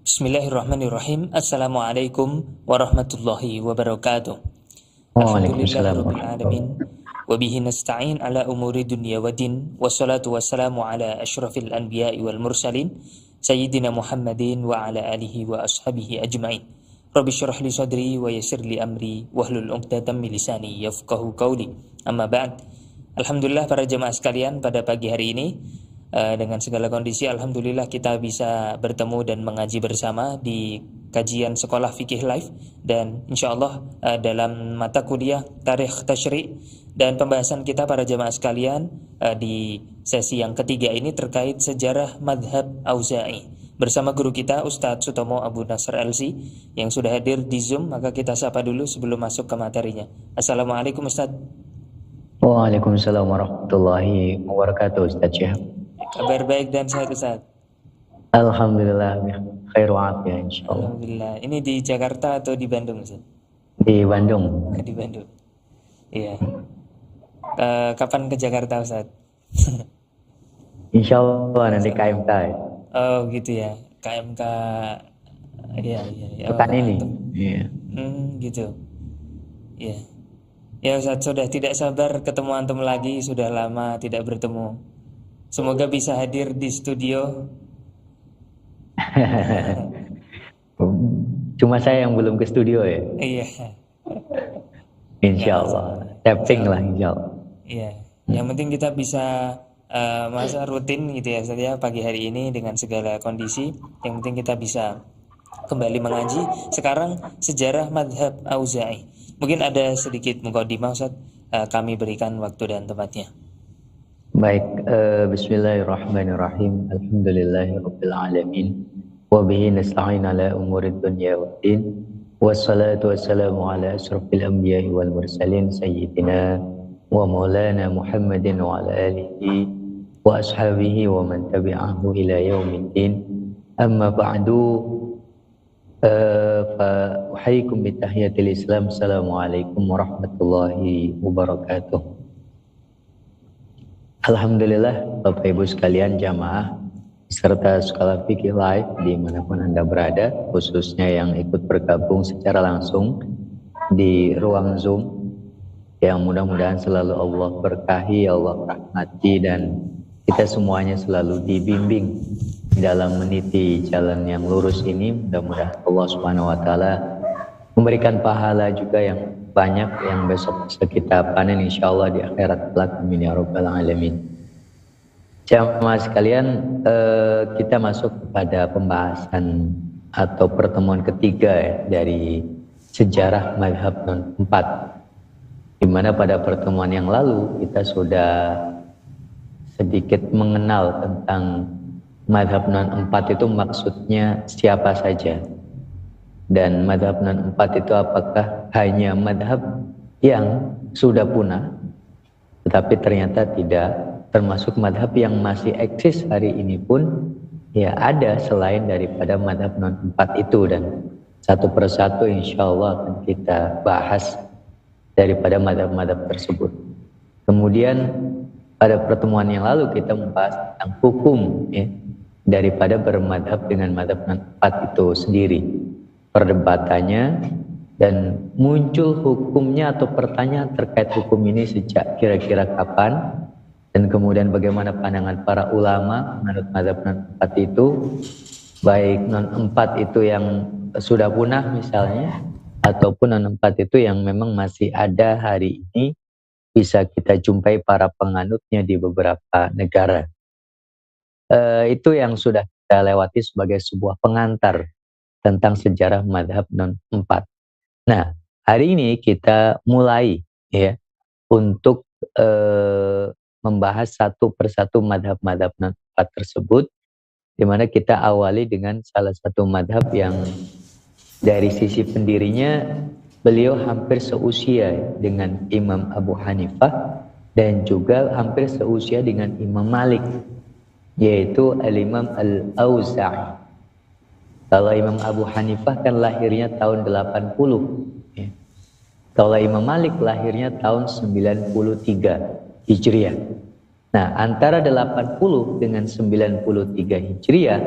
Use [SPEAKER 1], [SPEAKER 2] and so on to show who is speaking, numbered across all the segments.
[SPEAKER 1] Bismillahirrahmanirrahim. Assalamualaikum warahmatullahi wabarakatuh.
[SPEAKER 2] Waalaikumsalam
[SPEAKER 1] Alhamdulillahirabbil alamin.
[SPEAKER 2] warahmatullahi.
[SPEAKER 1] Wa bihi nasta'in ala umuri dunya waddin. Wassalatu wassalamu ala asyrafil anbiya'i wal mursalin sayyidina Muhammadin wa ala alihi wa ashabihi ajmain. Rabbi syrah li sadri wa yassir li amri wahlul 'uqdatam min lisani yafqahu qawli. Amma ba'd. Alhamdulillah para jemaah sekalian, pada pagi hari ini dengan segala kondisi, alhamdulillah kita bisa bertemu dan mengaji bersama di kajian Sekolah Fikih Live, dan insya Allah dalam mata kuliah Tarikh Tasyri', dan pembahasan kita para jemaah sekalian di sesi yang ketiga ini terkait sejarah madhab Auza'i bersama guru kita Ustadz Sutomo Abu Nasr LC yang sudah hadir di Zoom. Maka kita sapa dulu sebelum masuk ke materinya. Assalamualaikum Ustadz.
[SPEAKER 2] Waalaikumsalam warahmatullahi wabarakatuh, Ustaz Syihab.
[SPEAKER 1] Kabar baik dan sehat Ustadz?
[SPEAKER 2] Alhamdulillah, khairu afiah insyaallah.
[SPEAKER 1] Alhamdulillah. Ini di Jakarta atau di Bandung Ustaz?
[SPEAKER 2] Di Bandung.
[SPEAKER 1] Di Bandung. Iya. Kapan ke Jakarta Ustadz?
[SPEAKER 2] Insyaallah nanti KMK.
[SPEAKER 1] Oh gitu ya. KMK. Iya.
[SPEAKER 2] Pekan ini. Iya.
[SPEAKER 1] Gitu. Iya. Ya Ustadz, sudah tidak sabar ketemu antum lagi. Sudah lama tidak bertemu. Semoga bisa hadir di studio.
[SPEAKER 2] Cuma saya yang belum ke studio ya.
[SPEAKER 1] Iya.
[SPEAKER 2] Insyaallah. Tapping lah insyaallah.
[SPEAKER 1] Iya. Yang penting kita bisa masa rutin gitu ya Ustaz ya, pagi hari ini dengan segala kondisi. Yang penting kita bisa kembali mengaji. Sekarang sejarah madhab Auza'i. Mungkin ada sedikit mukadimah Ustaz, kami berikan waktu dan tempatnya.
[SPEAKER 2] Baik, bismillahirrahmanirrahim. Alhamdulillahirabbil alamin. Wa bihi nasta'in ala umurid dunya waddin. Wassalatu wassalamu ala asyrafil anbiya'i wal mursalin sayyidina wa maulana Muhammadin wa ala alihi wa ashabihi wa man tabi'ahu ila yaumiddin. Amma ba'du, fa uhayyikum bi tahiyatil Islam. Assalamualaikum warahmatullahi wabarakatuh. Alhamdulillah, Bapak Ibu sekalian jamaah serta Sekolah Fikih Live dimanapun Anda berada, khususnya yang ikut bergabung secara langsung di ruang Zoom, yang mudah-mudahan selalu Allah berkahi, Allah rahmati, dan kita semuanya selalu dibimbing dalam meniti jalan yang lurus ini. Mudah-mudahan Allah Subhanahu wa Ta'ala memberikan pahala juga yang banyak yang besok bisa kita panen insyaallah di akhirat kelak, amin ya rabbal alamin. Jamaah sekalian, kita masuk kepada pembahasan atau pertemuan ketiga ya, dari sejarah madhab non 4, di mana pada pertemuan yang lalu kita sudah sedikit mengenal tentang madhab non 4 itu maksudnya siapa saja. Dan madhab non 4 itu apakah hanya madhab yang sudah punah, tetapi ternyata tidak, termasuk madhab yang masih eksis hari ini pun ya ada selain daripada madhab non 4 itu, dan satu persatu insya Allah akan kita bahas daripada madhab-madhab tersebut. Kemudian pada pertemuan yang lalu kita membahas tentang hukum ya, daripada bermadhab dengan madhab non 4 itu sendiri, perdebatannya, dan muncul hukumnya atau pertanyaan terkait hukum ini sejak kira-kira kapan, dan kemudian bagaimana pandangan para ulama menurut mazhab non 4 itu, baik non 4 itu yang sudah punah misalnya, ataupun non 4 itu yang memang masih ada hari ini, bisa kita jumpai para penganutnya di beberapa negara. Itu yang sudah kita lewati sebagai sebuah pengantar tentang sejarah madhab non 4. Nah, hari ini kita mulai ya untuk membahas satu persatu madhab-madhab non 4 tersebut, di mana kita awali dengan salah satu madhab yang dari sisi pendirinya beliau hampir seusia dengan Imam Abu Hanifah dan juga hampir seusia dengan Imam Malik, yaitu Al-Imam Al-Auza'i. Kalau Imam Abu Hanifah kan lahirnya tahun 80 ya. Kalau Imam Malik lahirnya tahun 93 Hijriah. Nah, antara 80 dengan 93 Hijriah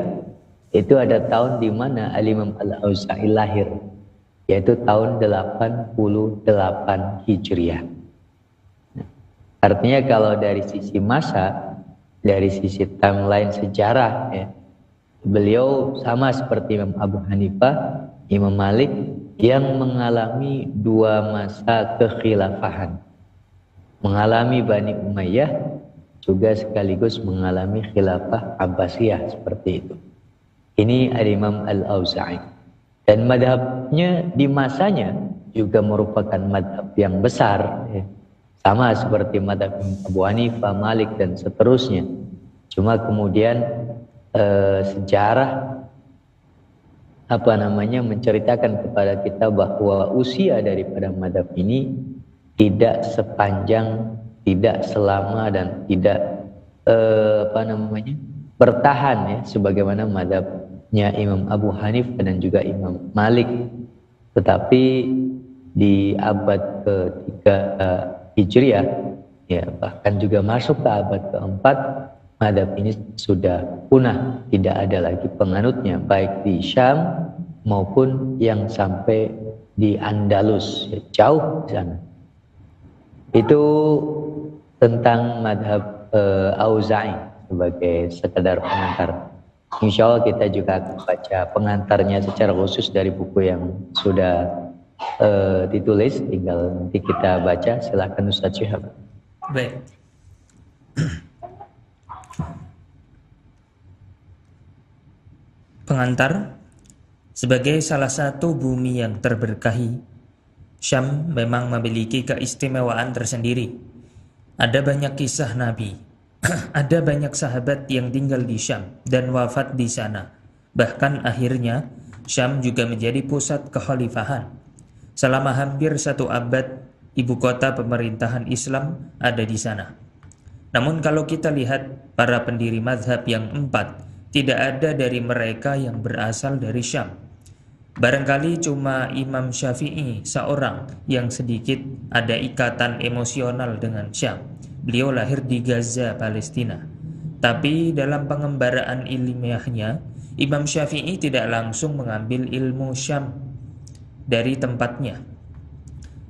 [SPEAKER 2] itu ada tahun di mana Al-Imam Al-Auza'i lahir, yaitu tahun 88 Hijriah. Artinya kalau dari sisi masa, dari sisi timeline sejarah, ya, beliau sama seperti Imam Abu Hanifah, Imam Malik yang mengalami dua masa kekhilafahan. Mengalami Bani Umayyah, juga sekaligus mengalami khilafah Abbasiyah seperti itu. Ini Al-Imam Al-Auza'i. Dan madhabnya di masanya juga merupakan madhab yang besar, ya. Sama seperti madhab Abu Hanifah, Malik dan seterusnya. Cuma kemudian sejarah menceritakan kepada kita bahwa usia daripada madhab ini tidak sepanjang, tidak selama dan tidak bertahan, ya, sebagaimana madhabnya Imam Abu Hanifah dan juga Imam Malik. Tetapi di abad ke-3 Hijriah, ya, bahkan juga masuk ke abad ke-4, madhab ini sudah punah, tidak ada lagi penganutnya, baik di Syam maupun yang sampai di Andalus, ya, jauh di sana. Itu tentang madhab Auza'i sebagai sekedar pengantar. Insya Allah kita juga akan baca pengantarnya secara khusus dari buku yang sudah ditulis, tinggal nanti kita baca. Silakan Ustaz Syihab.
[SPEAKER 1] Baik. Pengantar. Sebagai salah satu bumi yang terberkahi, Syam memang memiliki keistimewaan tersendiri. Ada banyak kisah Nabi, ada banyak sahabat yang tinggal di Syam dan wafat di sana. Bahkan akhirnya Syam juga menjadi pusat kekhalifahan. Selama hampir 1 abad, ibu kota pemerintahan Islam ada di sana. Namun kalau kita lihat para pendiri mazhab yang 4, tidak ada dari mereka yang berasal dari Syam. Barangkali cuma Imam Syafi'i seorang yang sedikit ada ikatan emosional dengan Syam. Beliau lahir di Gaza, Palestina. Tapi dalam pengembaraan ilmiahnya, Imam Syafi'i tidak langsung mengambil ilmu Syam dari tempatnya.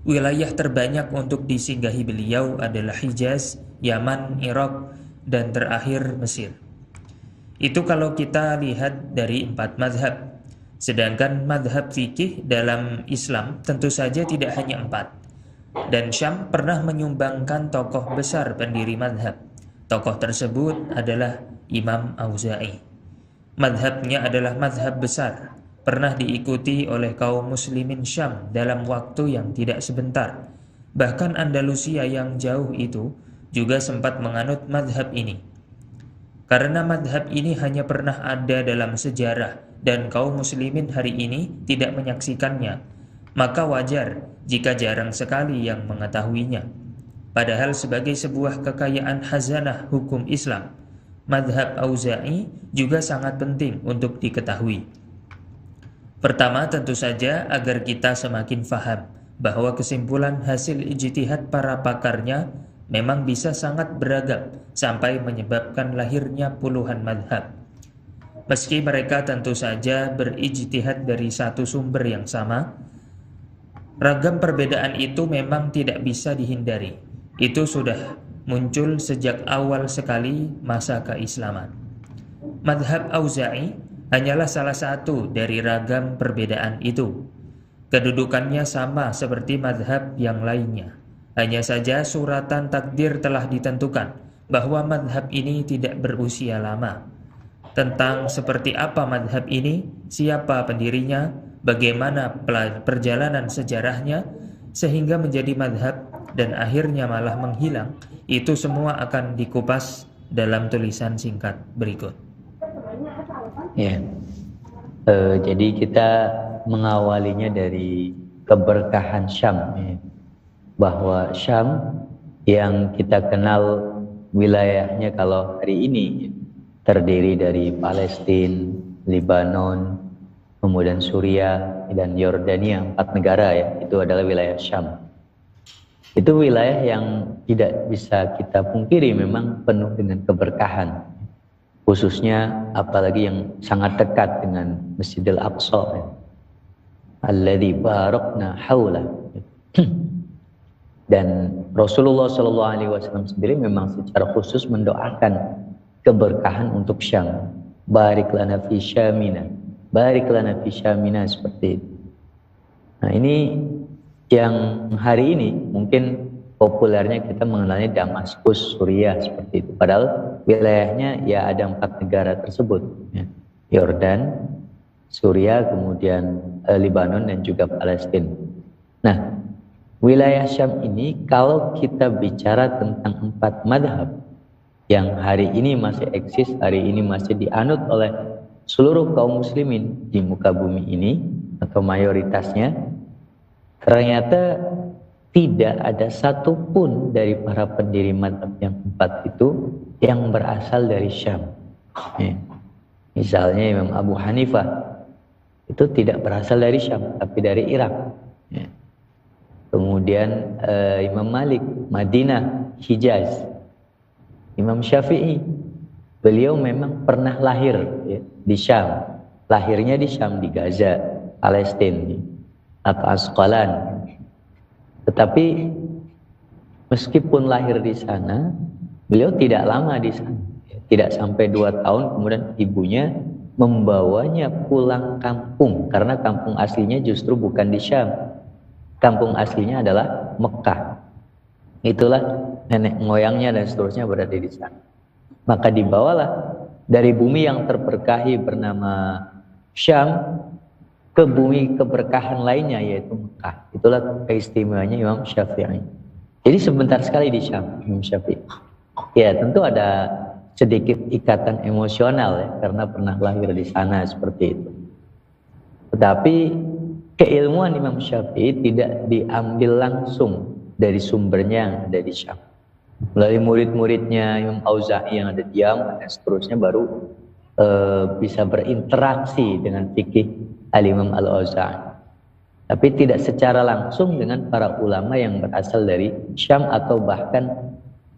[SPEAKER 1] Wilayah terbanyak untuk disinggahi beliau adalah Hijaz, Yaman, Irak, dan terakhir Mesir. Itu kalau kita lihat dari 4 mazhab. Sedangkan mazhab fikih dalam Islam tentu saja tidak hanya 4. Dan Syam pernah menyumbangkan tokoh besar pendiri mazhab. Tokoh tersebut adalah Imam Auza'i. Mazhabnya adalah mazhab besar, pernah diikuti oleh kaum muslimin Syam dalam waktu yang tidak sebentar. Bahkan Andalusia yang jauh itu juga sempat menganut mazhab ini. Karena mazhab ini hanya pernah ada dalam sejarah dan kaum muslimin hari ini tidak menyaksikannya, maka wajar jika jarang sekali yang mengetahuinya. Padahal sebagai sebuah kekayaan khazanah hukum Islam, mazhab Auza'i juga sangat penting untuk diketahui. Pertama, tentu saja agar kita semakin faham bahwa kesimpulan hasil ijtihad para pakarnya memang bisa sangat beragam sampai menyebabkan lahirnya puluhan mazhab. Meski mereka tentu saja berijtihad dari satu sumber yang sama, ragam perbedaan itu memang tidak bisa dihindari. Itu sudah muncul sejak awal sekali masa keislaman. Mazhab Auza'i hanyalah salah satu dari ragam perbedaan itu. Kedudukannya sama seperti mazhab yang lainnya. Hanya saja suratan takdir telah ditentukan bahwa mazhab ini tidak berusia lama. Tentang seperti apa mazhab ini, siapa pendirinya, bagaimana perjalanan sejarahnya, sehingga menjadi mazhab dan akhirnya malah menghilang, itu semua akan dikupas dalam tulisan singkat berikut.
[SPEAKER 2] Ya, jadi kita mengawalinya dari keberkahan Syam, ya. Bahwa Syam yang kita kenal wilayahnya kalau hari ini terdiri dari Palestina, Lebanon, kemudian Suriah dan Yordania, 4 negara, ya, itu adalah wilayah Syam. Itu wilayah yang tidak bisa kita pungkiri memang penuh dengan keberkahan. khususnya apalagi yang sangat dekat dengan Masjidil Aqsa, ya. Alladzi barakna haula. Dan Rasulullah SAW sendiri memang secara khusus mendoakan keberkahan untuk Syam. Barik lana fi Syamina, barik lana fi Syamina, seperti itu. Nah, ini yang hari ini mungkin populernya kita mengenalnya Damaskus, Suriah, seperti itu. Padahal wilayahnya ya ada 4 negara tersebut, ya. Yordan, Suriah, kemudian Lebanon, dan juga Palestina. Nah, wilayah Syam ini kalau kita bicara tentang 4 madhab yang hari ini masih eksis, hari ini masih dianut oleh seluruh kaum muslimin di muka bumi ini atau mayoritasnya, ternyata tidak ada satupun dari para pendiri madhab yang 4 itu yang berasal dari Syam. Ya. Misalnya Imam Abu Hanifah itu tidak berasal dari Syam, tapi dari Irak. Ya. Kemudian Imam Malik, Madinah, Hijaz. Imam Syafi'i, beliau memang pernah lahir, ya, di Syam. Lahirnya di Syam, di Gaza, Palestina, atau Asqalan. Tetapi meskipun lahir di sana, beliau tidak lama di sana. Tidak sampai 2 tahun, kemudian ibunya membawanya pulang kampung. Karena kampung aslinya justru bukan di Syam. Kampung aslinya adalah Mekah. Itulah nenek moyangnya dan seterusnya berada di sana. Maka dibawalah dari bumi yang terberkahi bernama Syam ke bumi keberkahan lainnya, yaitu Mekah. Itulah keistimewaannya Imam Syafi'i. Jadi sebentar sekali di Syam Imam Syafi'i. Ya, tentu ada sedikit ikatan emosional, ya, karena pernah lahir di sana, seperti itu. Tetapi keilmuan Imam Syafi'i tidak diambil langsung dari sumbernya yang ada di Syam. Melalui murid-muridnya Imam Auza'i yang ada di Yaman dan seterusnya, baru bisa berinteraksi dengan fikih Al-Imam Al-Auza'i. Tapi tidak secara langsung dengan para ulama yang berasal dari Syam atau bahkan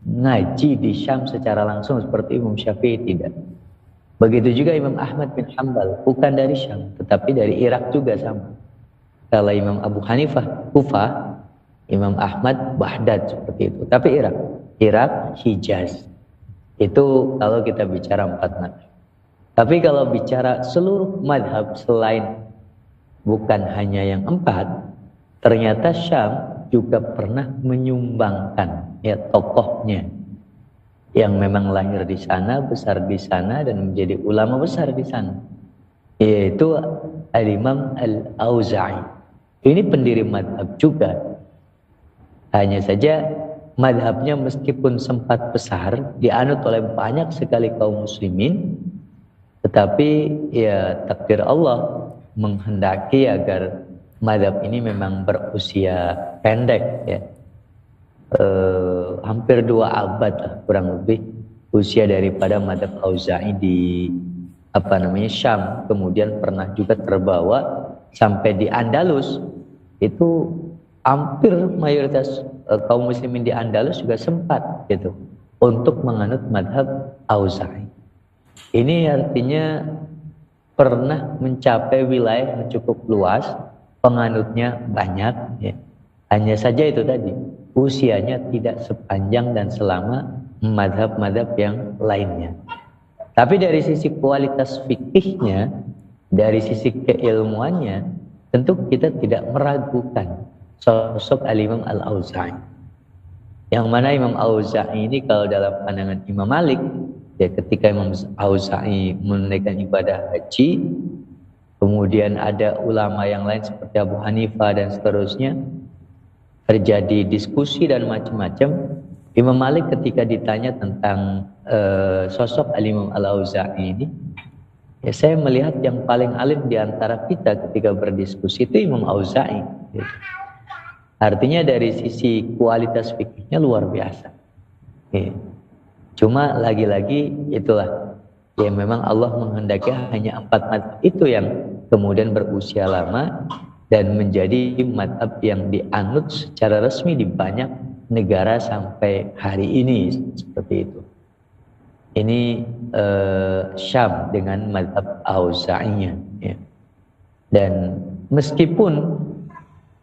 [SPEAKER 2] ngaji di Syam secara langsung seperti Imam Syafi'i, tidak. Begitu juga Imam Ahmad bin Hanbal, bukan dari Syam tetapi dari Irak juga sama. Kalau Imam Abu Hanifah Kufah, Imam Ahmad Baghdad, seperti itu. Tapi Irak Hijaz. Itu kalau kita bicara 4 madhab. Tapi kalau bicara seluruh madhab selain bukan hanya yang 4, ternyata Syam juga pernah menyumbangkan, ya, tokohnya yang memang lahir di sana, besar di sana, dan menjadi ulama besar di sana, yaitu Al-Imam Al-Auza'i. Ini pendiri madhab juga. Hanya saja madhabnya meskipun sempat besar, dianut oleh banyak sekali kaum muslimin, tetapi ya takdir Allah menghendaki agar madhab ini memang berusia pendek, ya. Hampir 2 abad lah, kurang lebih usia daripada madhab Auza'i di Syam. Kemudian pernah juga terbawa sampai di Andalus. Itu hampir mayoritas kaum muslimin di Andalus juga sempat gitu untuk menganut madhab Auza'i. Ini artinya pernah mencapai wilayah yang cukup luas, penganutnya banyak, ya. Hanya saja itu tadi, usianya tidak sepanjang dan selama madhab-madhab yang lainnya. Tapi dari sisi kualitas fikihnya, dari sisi keilmuannya, tentu kita tidak meragukan sosok Al-Imam Al-Auza'i. Yang mana Imam Auza'i ini kalau dalam pandangan Imam Malik, ya, ketika Imam Auza'i menunaikan ibadah haji, kemudian ada ulama yang lain seperti Abu Hanifah dan seterusnya, terjadi diskusi dan macam-macam. Imam Malik ketika ditanya tentang sosok Al-Imam Al-Auza'i ini, ya, saya melihat yang paling alim di antara kita ketika berdiskusi itu Imam Auza'i, gitu. Artinya dari sisi kualitas fikihnya luar biasa, ya. Cuma lagi-lagi itulah, ya, memang Allah menghendaki hanya 4 madhab itu yang kemudian berusia lama dan menjadi madhab yang dianut secara resmi di banyak negara sampai hari ini, seperti itu. ini Syam dengan mazhab Auza'inya, ya. Dan meskipun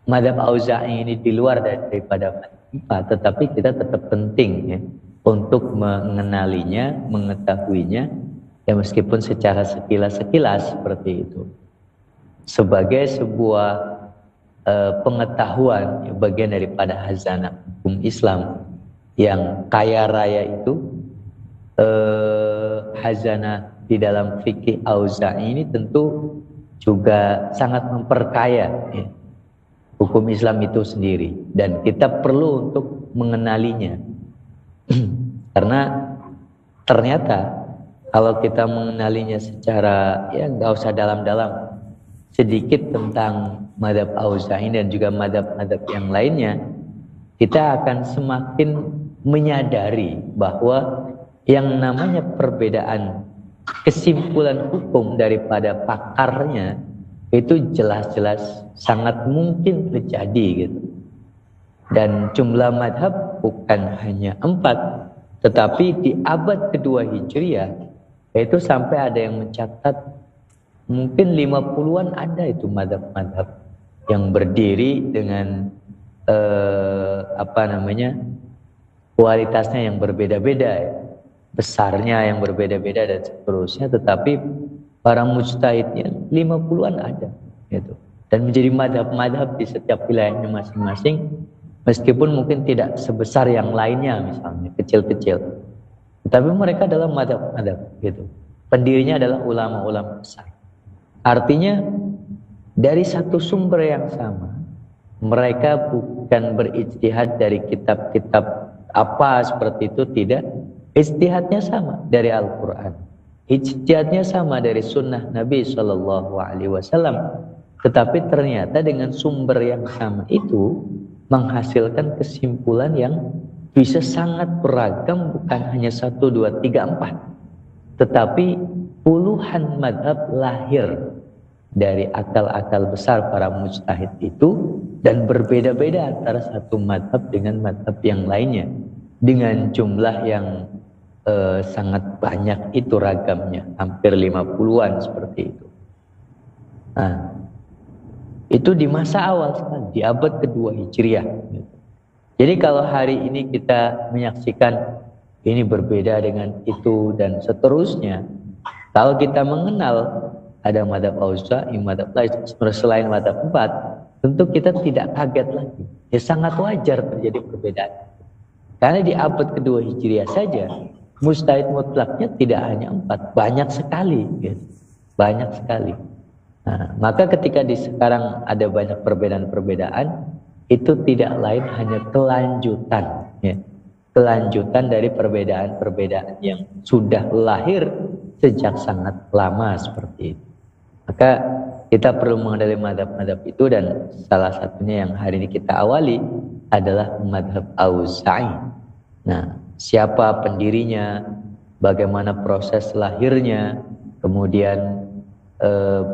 [SPEAKER 2] mazhab Auza'i ini di luar daripada mazhab, tetapi kita tetap penting, ya, untuk mengenalinya, mengetahuinya, ya meskipun secara sekilas seperti itu, sebagai sebuah pengetahuan, ya, bagian daripada hazanah hukum Islam yang kaya raya itu. Hazanah di dalam fikih Auza'i ini tentu juga sangat memperkaya, ya, hukum Islam itu sendiri, dan kita perlu untuk mengenalinya. Karena ternyata kalau kita mengenalinya secara, ya nggak usah dalam-dalam, sedikit tentang mazhab Auza'i dan juga mazhab-mazhab yang lainnya, kita akan semakin menyadari bahwa yang namanya perbedaan kesimpulan hukum daripada pakarnya itu jelas-jelas sangat mungkin terjadi, gitu. Dan jumlah madhab bukan hanya 4, tetapi di abad kedua Hijriah itu sampai ada yang mencatat mungkin 50-an ada itu madhab-madhab yang berdiri dengan kualitasnya yang berbeda-beda, ya, besarnya yang berbeda-beda dan seterusnya, tetapi para mujtahidnya 50-an ada, gitu. Dan menjadi madhab-madhab di setiap wilayahnya masing-masing, meskipun mungkin tidak sebesar yang lainnya, misalnya kecil-kecil, tetapi mereka adalah madhab-madhab, gitu. Pendirinya adalah ulama-ulama besar. Artinya dari satu sumber yang sama, mereka bukan berijtihad dari kitab-kitab apa seperti itu, tidak. Ijtihadnya sama dari Al-Quran, ijtihadnya sama dari sunnah Nabi SAW, tetapi ternyata dengan sumber yang sama itu menghasilkan kesimpulan yang bisa sangat beragam, bukan hanya 1, 2, 3, 4, tetapi puluhan madhab lahir dari akal-akal besar para mujtahid itu, dan berbeda-beda antara satu madhab dengan madhab yang lainnya, dengan jumlah yang sangat banyak itu ragamnya, hampir 50-an seperti itu. Nah, itu di masa awal sekali, di abad kedua Hijriah. Jadi kalau hari ini kita menyaksikan ini berbeda dengan itu dan seterusnya, kalau kita mengenal ada madhab Auza'i, madhab lain selain madhab 4, tentu kita tidak kaget lagi. Ya sangat wajar terjadi perbedaan. Karena di abad kedua Hijriah saja mujtahid mutlaknya tidak hanya 4, banyak sekali, gitu. Banyak sekali. Nah, maka ketika di sekarang ada banyak perbedaan-perbedaan, itu tidak lain hanya kelanjutan, ya. Kelanjutan dari perbedaan-perbedaan yang sudah lahir sejak sangat lama seperti itu. Maka kita perlu mengenali madhab-madhab itu, dan salah satunya yang hari ini kita awali adalah madhab Auza'i. Nah, siapa pendirinya, bagaimana proses lahirnya, kemudian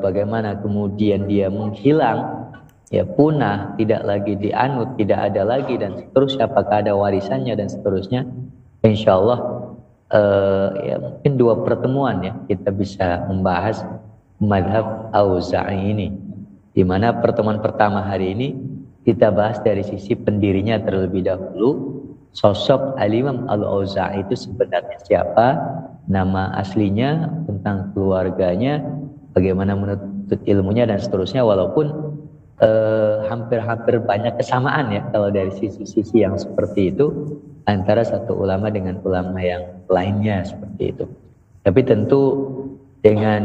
[SPEAKER 2] bagaimana kemudian dia menghilang, ya punah, tidak lagi dianut, tidak ada lagi, dan seterusnya, apakah ada warisannya dan seterusnya. Insya Allah ya mungkin 2 pertemuan ya kita bisa membahas madhab Auza'i ini, di mana pertemuan pertama hari ini kita bahas dari sisi pendirinya terlebih dahulu. Sosok Al-Imam Al-Auza'i itu sebenarnya siapa, nama aslinya, tentang keluarganya, bagaimana menuntut ilmunya dan seterusnya. Walaupun hampir-hampir banyak kesamaan ya kalau dari sisi-sisi yang seperti itu antara satu ulama dengan ulama yang lainnya seperti itu. Tapi tentu dengan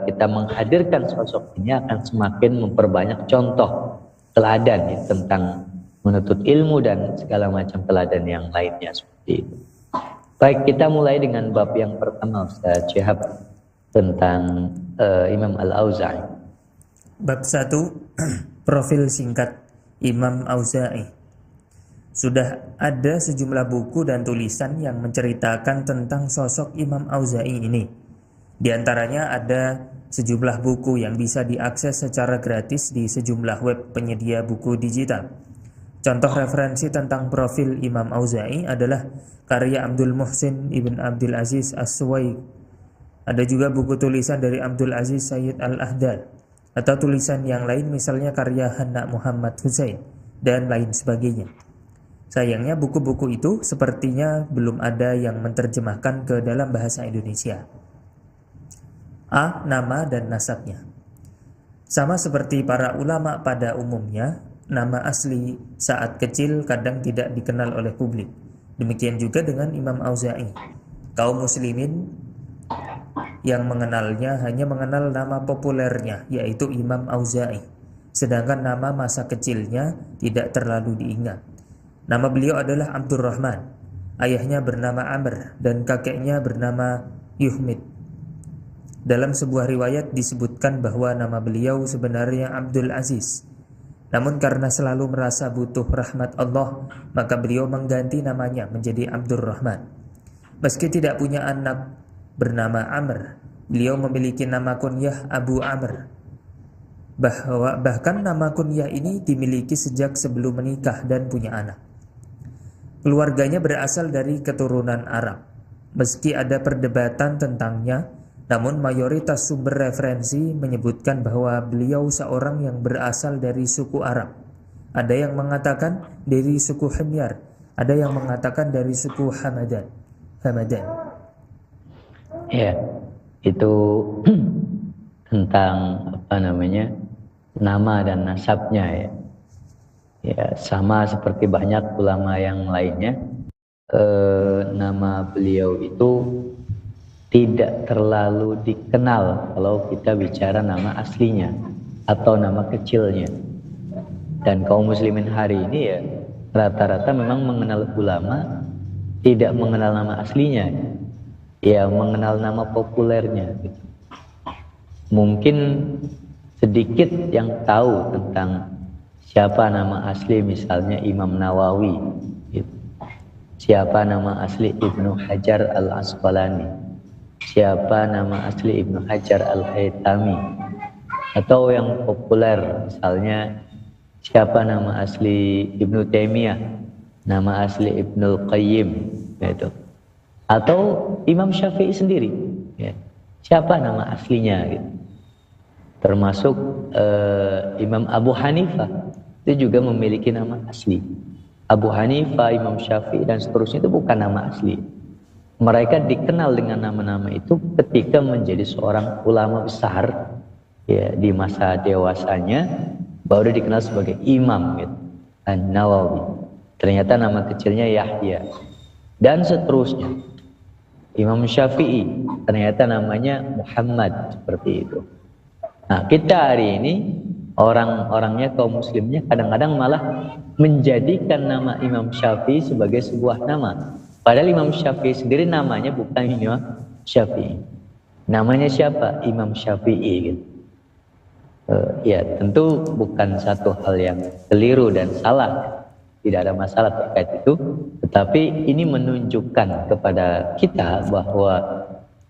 [SPEAKER 2] kita menghadirkan sosok ini akan semakin memperbanyak contoh teladan ya, tentang menuntut ilmu dan segala macam teladan yang lainnya seperti itu. Baik, kita mulai dengan bab yang pertama, Ustaz Syihab, tentang Imam Al-Auza'i.
[SPEAKER 1] Bab 1, profil singkat Imam Auza'i. Sudah ada sejumlah buku dan tulisan yang menceritakan tentang sosok Imam Auza'i ini. Di antaranya ada sejumlah buku yang bisa diakses secara gratis di sejumlah web penyedia buku digital. Contoh referensi tentang profil Imam Auza'i adalah karya Abdul Muhsin Ibn Abdul Aziz As-Suwaid. Ada juga buku tulisan dari Abdul Aziz Sayyid Al-Ahdad, atau tulisan yang lain misalnya karya Hanna Muhammad Husain, dan lain sebagainya. Sayangnya buku-buku itu sepertinya belum ada yang menerjemahkan ke dalam bahasa Indonesia. A. Nama dan nasabnya. Sama seperti para ulama pada umumnya, nama asli saat kecil kadang tidak dikenal oleh publik. Demikian juga dengan Imam Auza'i. Kaum muslimin yang mengenalnya hanya mengenal nama populernya, yaitu Imam Auza'i. Sedangkan nama masa kecilnya tidak terlalu diingat. Nama beliau adalah Abdurrahman. Ayahnya bernama Amr dan kakeknya bernama Yuhmid. Dalam sebuah riwayat disebutkan bahwa nama beliau sebenarnya Abdul Aziz. Namun karena selalu merasa butuh rahmat Allah, maka beliau mengganti namanya menjadi Abdurrahman. Meski tidak punya anak bernama Amr, beliau memiliki nama kunyah Abu Amr. Bahkan nama kunyah ini dimiliki sejak sebelum menikah dan punya anak. Keluarganya berasal dari keturunan Arab. Meski ada perdebatan tentangnya, namun mayoritas sumber referensi menyebutkan bahwa beliau seorang yang berasal dari suku Arab. Ada yang mengatakan dari suku Himyar, ada yang mengatakan dari suku Hamadan.
[SPEAKER 2] Ya, itu tentang nama dan nasabnya ya. Ya, sama seperti banyak ulama yang lainnya, nama beliau itu tidak terlalu dikenal kalau kita bicara nama aslinya atau nama kecilnya. Dan kaum muslimin hari ini ya rata-rata memang mengenal ulama, tidak mengenal nama aslinya, ya mengenal nama populernya gitu. Mungkin sedikit yang tahu tentang siapa nama asli misalnya Imam Nawawi gitu. Siapa nama asli Ibnu Hajar Al-Asqalani, siapa nama asli Ibnu Hajar Al-Haytami, atau yang populer misalnya siapa nama asli Ibnu Taimiyah, nama asli Ibnu Qayyim gitu. Atau Imam Syafi'i sendiri ya. Siapa nama aslinya gitu. Termasuk Imam Abu Hanifah itu juga memiliki nama asli. Abu Hanifah, Imam Syafi'i dan seterusnya itu bukan nama asli. Mereka dikenal dengan nama-nama itu ketika menjadi seorang ulama besar ya, di masa dewasanya baru dikenal sebagai imam gitu. An-Nawawi. Ternyata nama kecilnya Yahya dan seterusnya. Imam Syafi'i ternyata namanya Muhammad, seperti itu. Nah, kita hari ini orang-orangnya kaum muslimnya kadang-kadang malah menjadikan nama Imam Syafi'i sebagai sebuah nama. Padahal Imam Syafi'i sendiri namanya bukan Imam Syafi'i. Namanya siapa? Imam Syafi'i gitu. Ya tentu bukan satu hal yang keliru dan salah. Tidak ada masalah terkait itu. Tetapi ini menunjukkan kepada kita bahwa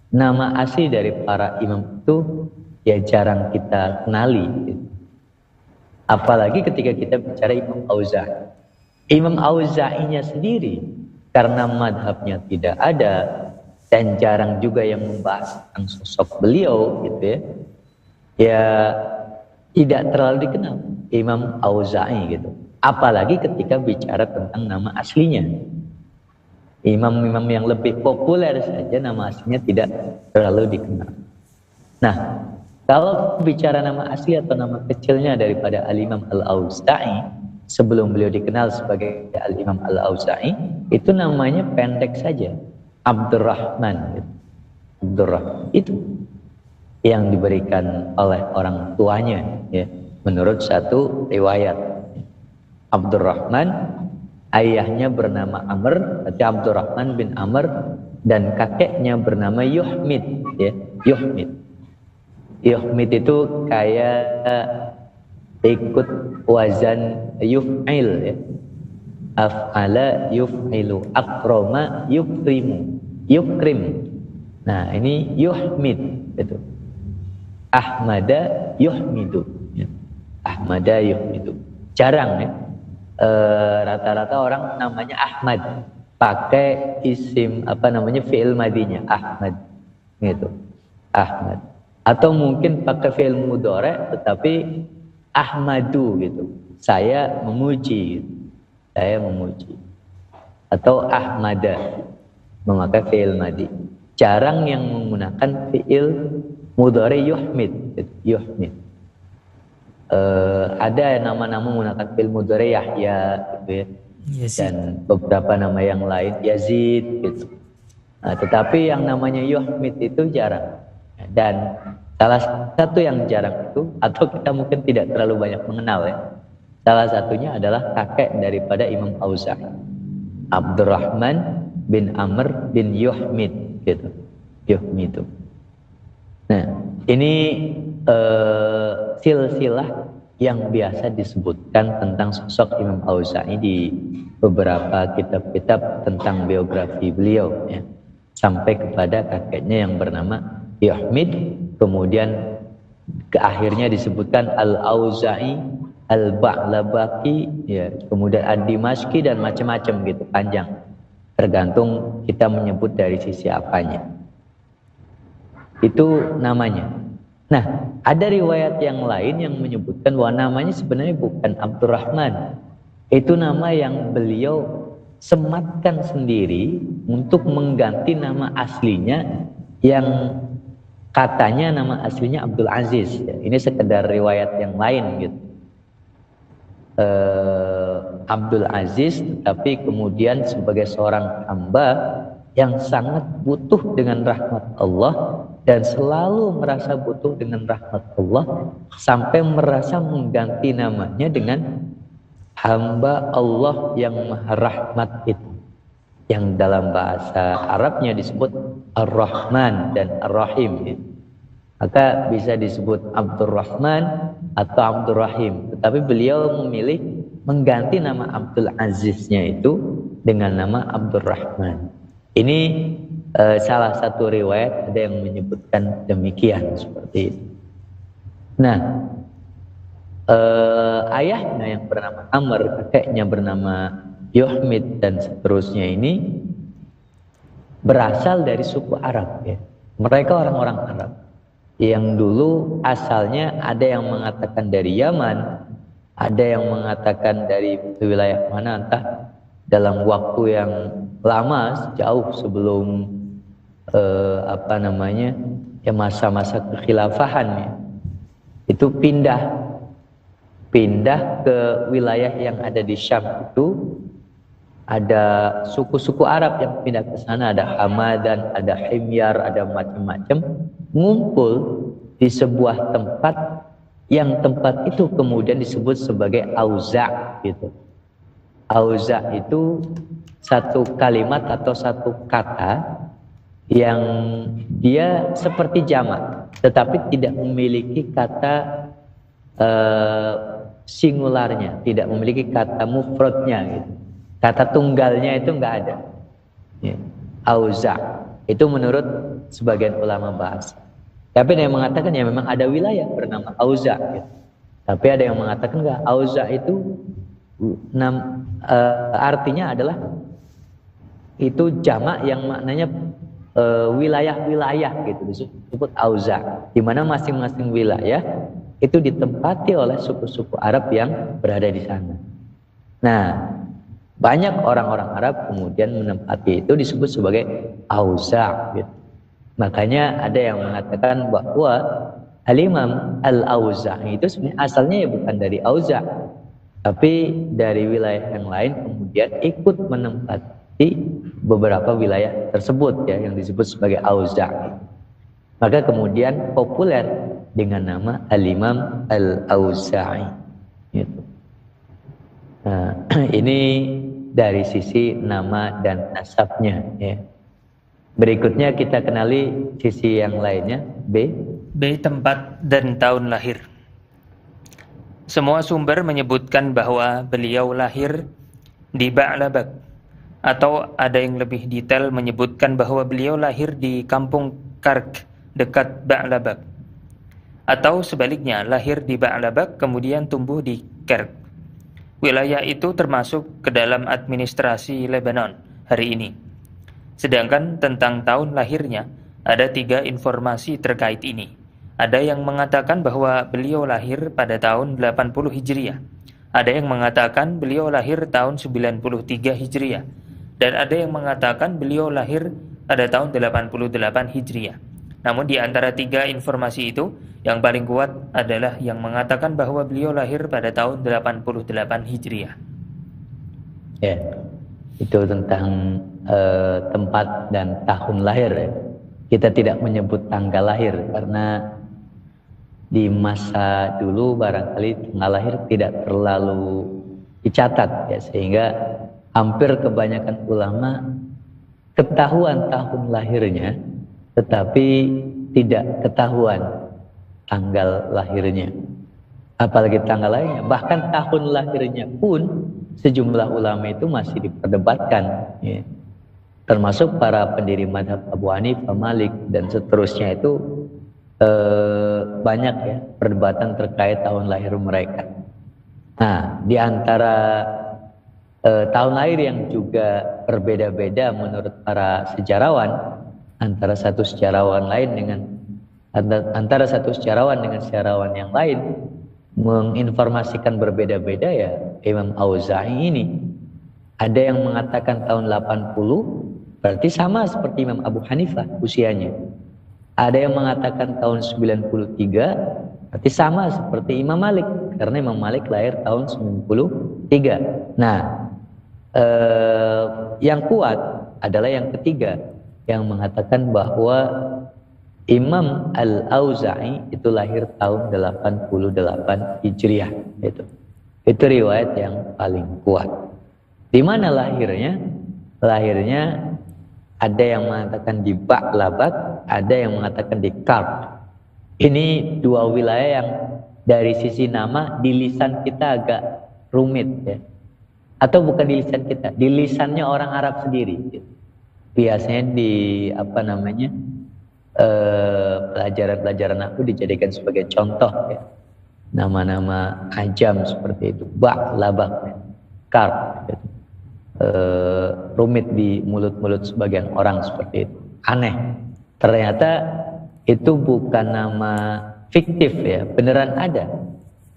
[SPEAKER 2] nama asli dari para imam itu ya jarang kita kenali gitu. Apalagi ketika kita bicara Imam Auza'i. Imam Auza'inya sendiri karena madhabnya tidak ada dan jarang juga yang membahas tentang sosok beliau gitu ya, ya tidak terlalu dikenal Imam Auza'i gitu. Apalagi ketika bicara tentang nama aslinya. Imam-imam yang lebih populer saja nama aslinya tidak terlalu dikenal. Nah, kalau bicara nama asli atau nama kecilnya daripada Al-Imam Al-Auza'i, sebelum beliau dikenal sebagai Al-Imam Al-Auza'i, itu namanya pendek saja, Abdurrahman gitu. Abdurrahman itu yang diberikan oleh orang tuanya ya, menurut satu riwayat. Abdurrahman, ayahnya bernama Amr, berarti Abdurrahman bin Amr, dan kakeknya bernama Yuhmid ya, Yuhmid. Yuhmid itu kayak ikut wazan yuf'il ya. Af'ala yuf'ilu, akroma yukrimu, yukrim. Nah ini Yuhmid itu. Ahmada yuhmidu ya. Ahmada yuhmidu. Jarang ya. rata-rata orang namanya Ahmad, pakai isim fi'il madinya Ahmad gitu, Ahmad. Atau mungkin pakai fi'il mudhari tetapi Ahmadu gitu, saya memuji gitu. Saya memuji. Atau Ahmada memakai fi'il madi. Jarang yang menggunakan fi'il mudhari yuhmid gitu. Yuhmid. Ada nama-nama menggunakan fi'il mudhari Yahya gitu ya.
[SPEAKER 1] Yazid.
[SPEAKER 2] Dan beberapa nama yang lain Yazid gitu. Nah, tetapi yang namanya yuhmid itu jarang. Dan salah satu yang jarang itu, atau kita mungkin tidak terlalu banyak mengenal ya, salah satunya adalah kakek daripada Imam Auza'i, Abdurrahman bin Amr bin Yuhmid gitu. Yuhmid itu. Nah, ini silsilah yang biasa disebutkan tentang sosok Imam Auza'i di beberapa kitab-kitab tentang biografi beliau ya. Sampai kepada kakeknya yang bernama Yuhmid, kemudian ke akhirnya disebutkan Al-Auza'i, Al-Ba'labaki ya, kemudian Ad-Dimashqi dan macam-macam gitu, panjang. Tergantung kita menyebut dari sisi apanya. Itu namanya. Nah, ada riwayat yang lain yang menyebutkan bahwa namanya sebenarnya bukan Abdurrahman. Itu nama yang beliau sematkan sendiri untuk mengganti nama aslinya yang katanya nama aslinya Abdul Aziz. Ini sekedar riwayat yang lain gitu. Abdul Aziz, tapi kemudian sebagai seorang hamba yang sangat butuh dengan rahmat Allah dan selalu merasa butuh dengan rahmat Allah sampai merasa mengganti namanya dengan hamba Allah yang maha rahmat itu, yang dalam bahasa Arabnya disebut Ar-Rahman dan Ar-Rahim. Maka bisa disebut Abdurrahman atau Abdurrahim. Tetapi beliau memilih mengganti nama Abdul Aziznya itu dengan nama Abdurrahman. Ini salah satu riwayat ada yang menyebutkan demikian seperti itu. Nah, ayahnya yang bernama Amr, kakeknya bernama Yuhmid dan seterusnya ini berasal dari suku Arab ya. Mereka orang-orang Arab yang dulu asalnya ada yang mengatakan dari Yaman, ada yang mengatakan dari wilayah mana entah, dalam waktu yang lama jauh sebelum masa-masa kekhilafahan ya. Itu pindah ke wilayah yang ada di Syam itu. Ada suku-suku Arab yang pindah ke sana, ada Hamadan, ada Himyar, ada macam-macam, ngumpul di sebuah tempat yang tempat itu kemudian disebut sebagai Auza' gitu. Auza' itu satu kalimat atau satu kata yang dia seperti jamak tetapi tidak memiliki kata singularnya, tidak memiliki kata mufradnya gitu. Kata tunggalnya itu enggak ada. Ya. Auza' itu menurut sebagian ulama bahasa. Tapi ada yang mengatakan ya memang ada wilayah bernama Auza' gitu. Tapi ada yang mengatakan enggak, Auza' itu artinya adalah itu jamak yang maknanya wilayah-wilayah gitu, disebut Auza', di mana masing-masing wilayah itu ditempati oleh suku-suku Arab yang berada di sana. Nah, banyak orang-orang Arab kemudian menempati itu disebut sebagai Auza' gitu. Makanya ada yang mengatakan bahwa Al-Imam Al-Auza'i itu sebenarnya asalnya ya bukan dari Auza', tapi dari wilayah yang lain kemudian ikut menempati beberapa wilayah tersebut ya yang disebut sebagai Auza'. Maka kemudian populer dengan nama Al-Imam Al-Auza'i gitu. Nah, ini dari sisi nama dan nasabnya ya. Berikutnya kita kenali sisi yang lainnya, B,
[SPEAKER 1] tempat dan tahun lahir. Semua sumber menyebutkan bahwa beliau lahir di Ba'labak, atau ada yang lebih detail menyebutkan bahwa beliau lahir di kampung Kark dekat Ba'labak, atau sebaliknya lahir di Ba'labak kemudian tumbuh di Kark. Wilayah itu termasuk ke dalam administrasi Lebanon hari ini. Sedangkan tentang tahun lahirnya, ada 3 informasi terkait ini. Ada yang mengatakan bahwa beliau lahir pada tahun 80 Hijriah. Ada yang mengatakan beliau lahir tahun 93 Hijriah. Dan ada yang mengatakan beliau lahir pada tahun 88 Hijriah. Namun di antara 3 informasi itu, yang paling kuat adalah yang mengatakan bahwa beliau lahir pada tahun 88 Hijriah.
[SPEAKER 2] Ya, itu tentang tempat dan tahun lahir ya. Kita tidak menyebut tanggal lahir karena di masa dulu barangkali tanggal lahir tidak terlalu dicatat ya, sehingga hampir kebanyakan ulama ketahuan tahun lahirnya tetapi tidak ketahuan tanggal lahirnya, apalagi tanggal lahirnya. Bahkan tahun lahirnya pun sejumlah ulama itu masih diperdebatkan ya. Termasuk para pendiri mazhab Abu Hanifah, Malik dan seterusnya itu banyak ya perdebatan terkait tahun lahir mereka. Nah, di antara tahun lahir yang juga berbeda-beda menurut para sejarawan, antara satu sejarawan dengan sejarawan yang lain menginformasikan berbeda-beda ya. Imam Auza'i ini ada yang mengatakan tahun 80, berarti sama seperti Imam Abu Hanifah usianya. Ada yang mengatakan tahun 93, berarti sama seperti Imam Malik, karena Imam Malik lahir tahun 93. Nah, yang kuat adalah yang ketiga, yang mengatakan bahwa Imam Al-Auza'i itu lahir tahun 88 Hijriah. Itu riwayat yang paling kuat. Di mana lahirnya? Lahirnya ada yang mengatakan di Ba'labat, ada yang mengatakan di Karb. Ini 2 wilayah yang dari sisi nama di lisan kita agak rumit ya. Atau bukan di lisan kita, di lisannya orang Arab sendiri. Biasanya di pelajaran-pelajaran aku dijadikan sebagai contoh ya. Nama-nama ajam seperti itu, Ba'labat, Karb gitu. Rumit di mulut-mulut sebagian orang seperti itu. Aneh. Ternyata itu bukan nama fiktif ya, beneran ada.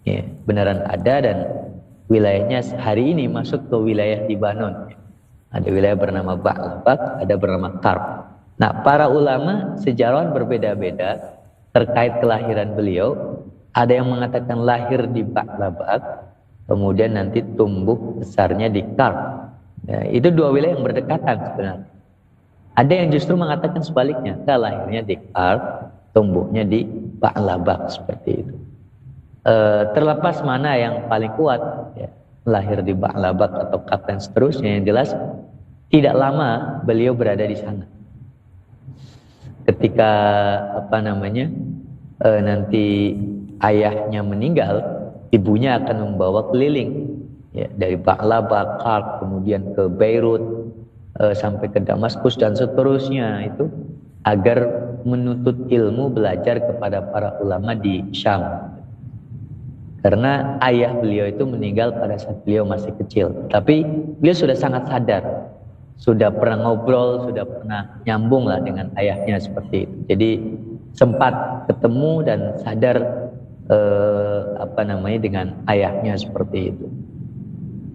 [SPEAKER 2] Ya, beneran ada dan wilayahnya hari ini masuk ke wilayah Libanon. Ada wilayah bernama Ba'labat, ada bernama Karb. Nah, para ulama sejarawan berbeda-beda terkait kelahiran beliau. Ada yang mengatakan lahir di Ba'labat, kemudian nanti tumbuh besarnya di Karb. Ya, itu 2 wilayah yang berdekatan sebenarnya. Ada yang justru mengatakan sebaliknya, lahirnya di Karb, tumbuhnya di Ba'labat seperti itu. Terlepas mana yang paling kuat, ya, lahir di Ba'labat atau Karb dan seterusnya, yang jelas tidak lama beliau berada di sana. Ketika nanti ayahnya meninggal, ibunya akan membawa keliling. Ya, dari Ba'labat, Karb, kemudian ke Beirut, sampai ke Damaskus dan seterusnya itu agar menuntut ilmu, belajar kepada para ulama di Syam. Karena ayah beliau itu meninggal pada saat beliau masih kecil, tapi beliau sudah sangat sadar, sudah pernah ngobrol, sudah pernah nyambung lah dengan ayahnya seperti itu. Jadi sempat ketemu dan sadar dengan ayahnya seperti itu.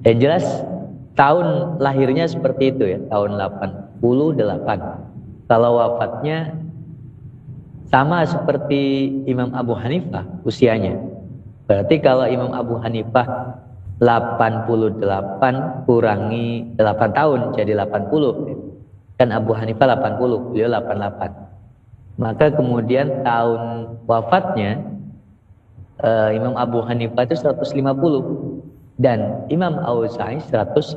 [SPEAKER 2] Yang jelas tahun lahirnya seperti itu ya, tahun 88. Kalau wafatnya sama seperti Imam Abu Hanifah usianya. Berarti kalau Imam Abu Hanifah 88 kurangi 8 tahun jadi 80. Kan Abu Hanifah 80, beliau 88. Maka kemudian tahun wafatnya Imam Abu Hanifah itu 150. Dan Imam Auza'i 158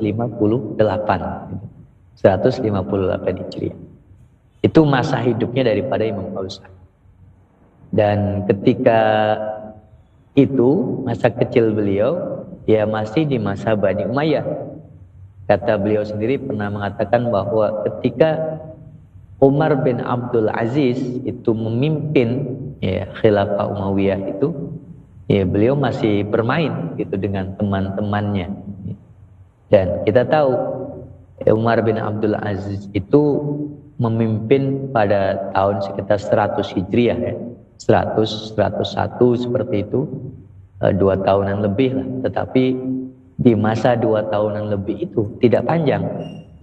[SPEAKER 2] Hijriah. Itu masa hidupnya daripada Imam Auza'i. Dan ketika itu masa kecil beliau ya masih di masa Bani Umayyah. Kata beliau sendiri pernah mengatakan bahwa ketika Umar bin Abdul Aziz itu memimpin ya khilafah Umayyah itu, ya beliau masih bermain gitu dengan teman-temannya. Dan kita tahu Umar bin Abdul Aziz itu memimpin pada tahun sekitar 100 Hijriah ya. 100, 101 seperti itu. 2 tahunan lebih lah. Tetapi di masa 2 tahunan lebih itu tidak panjang,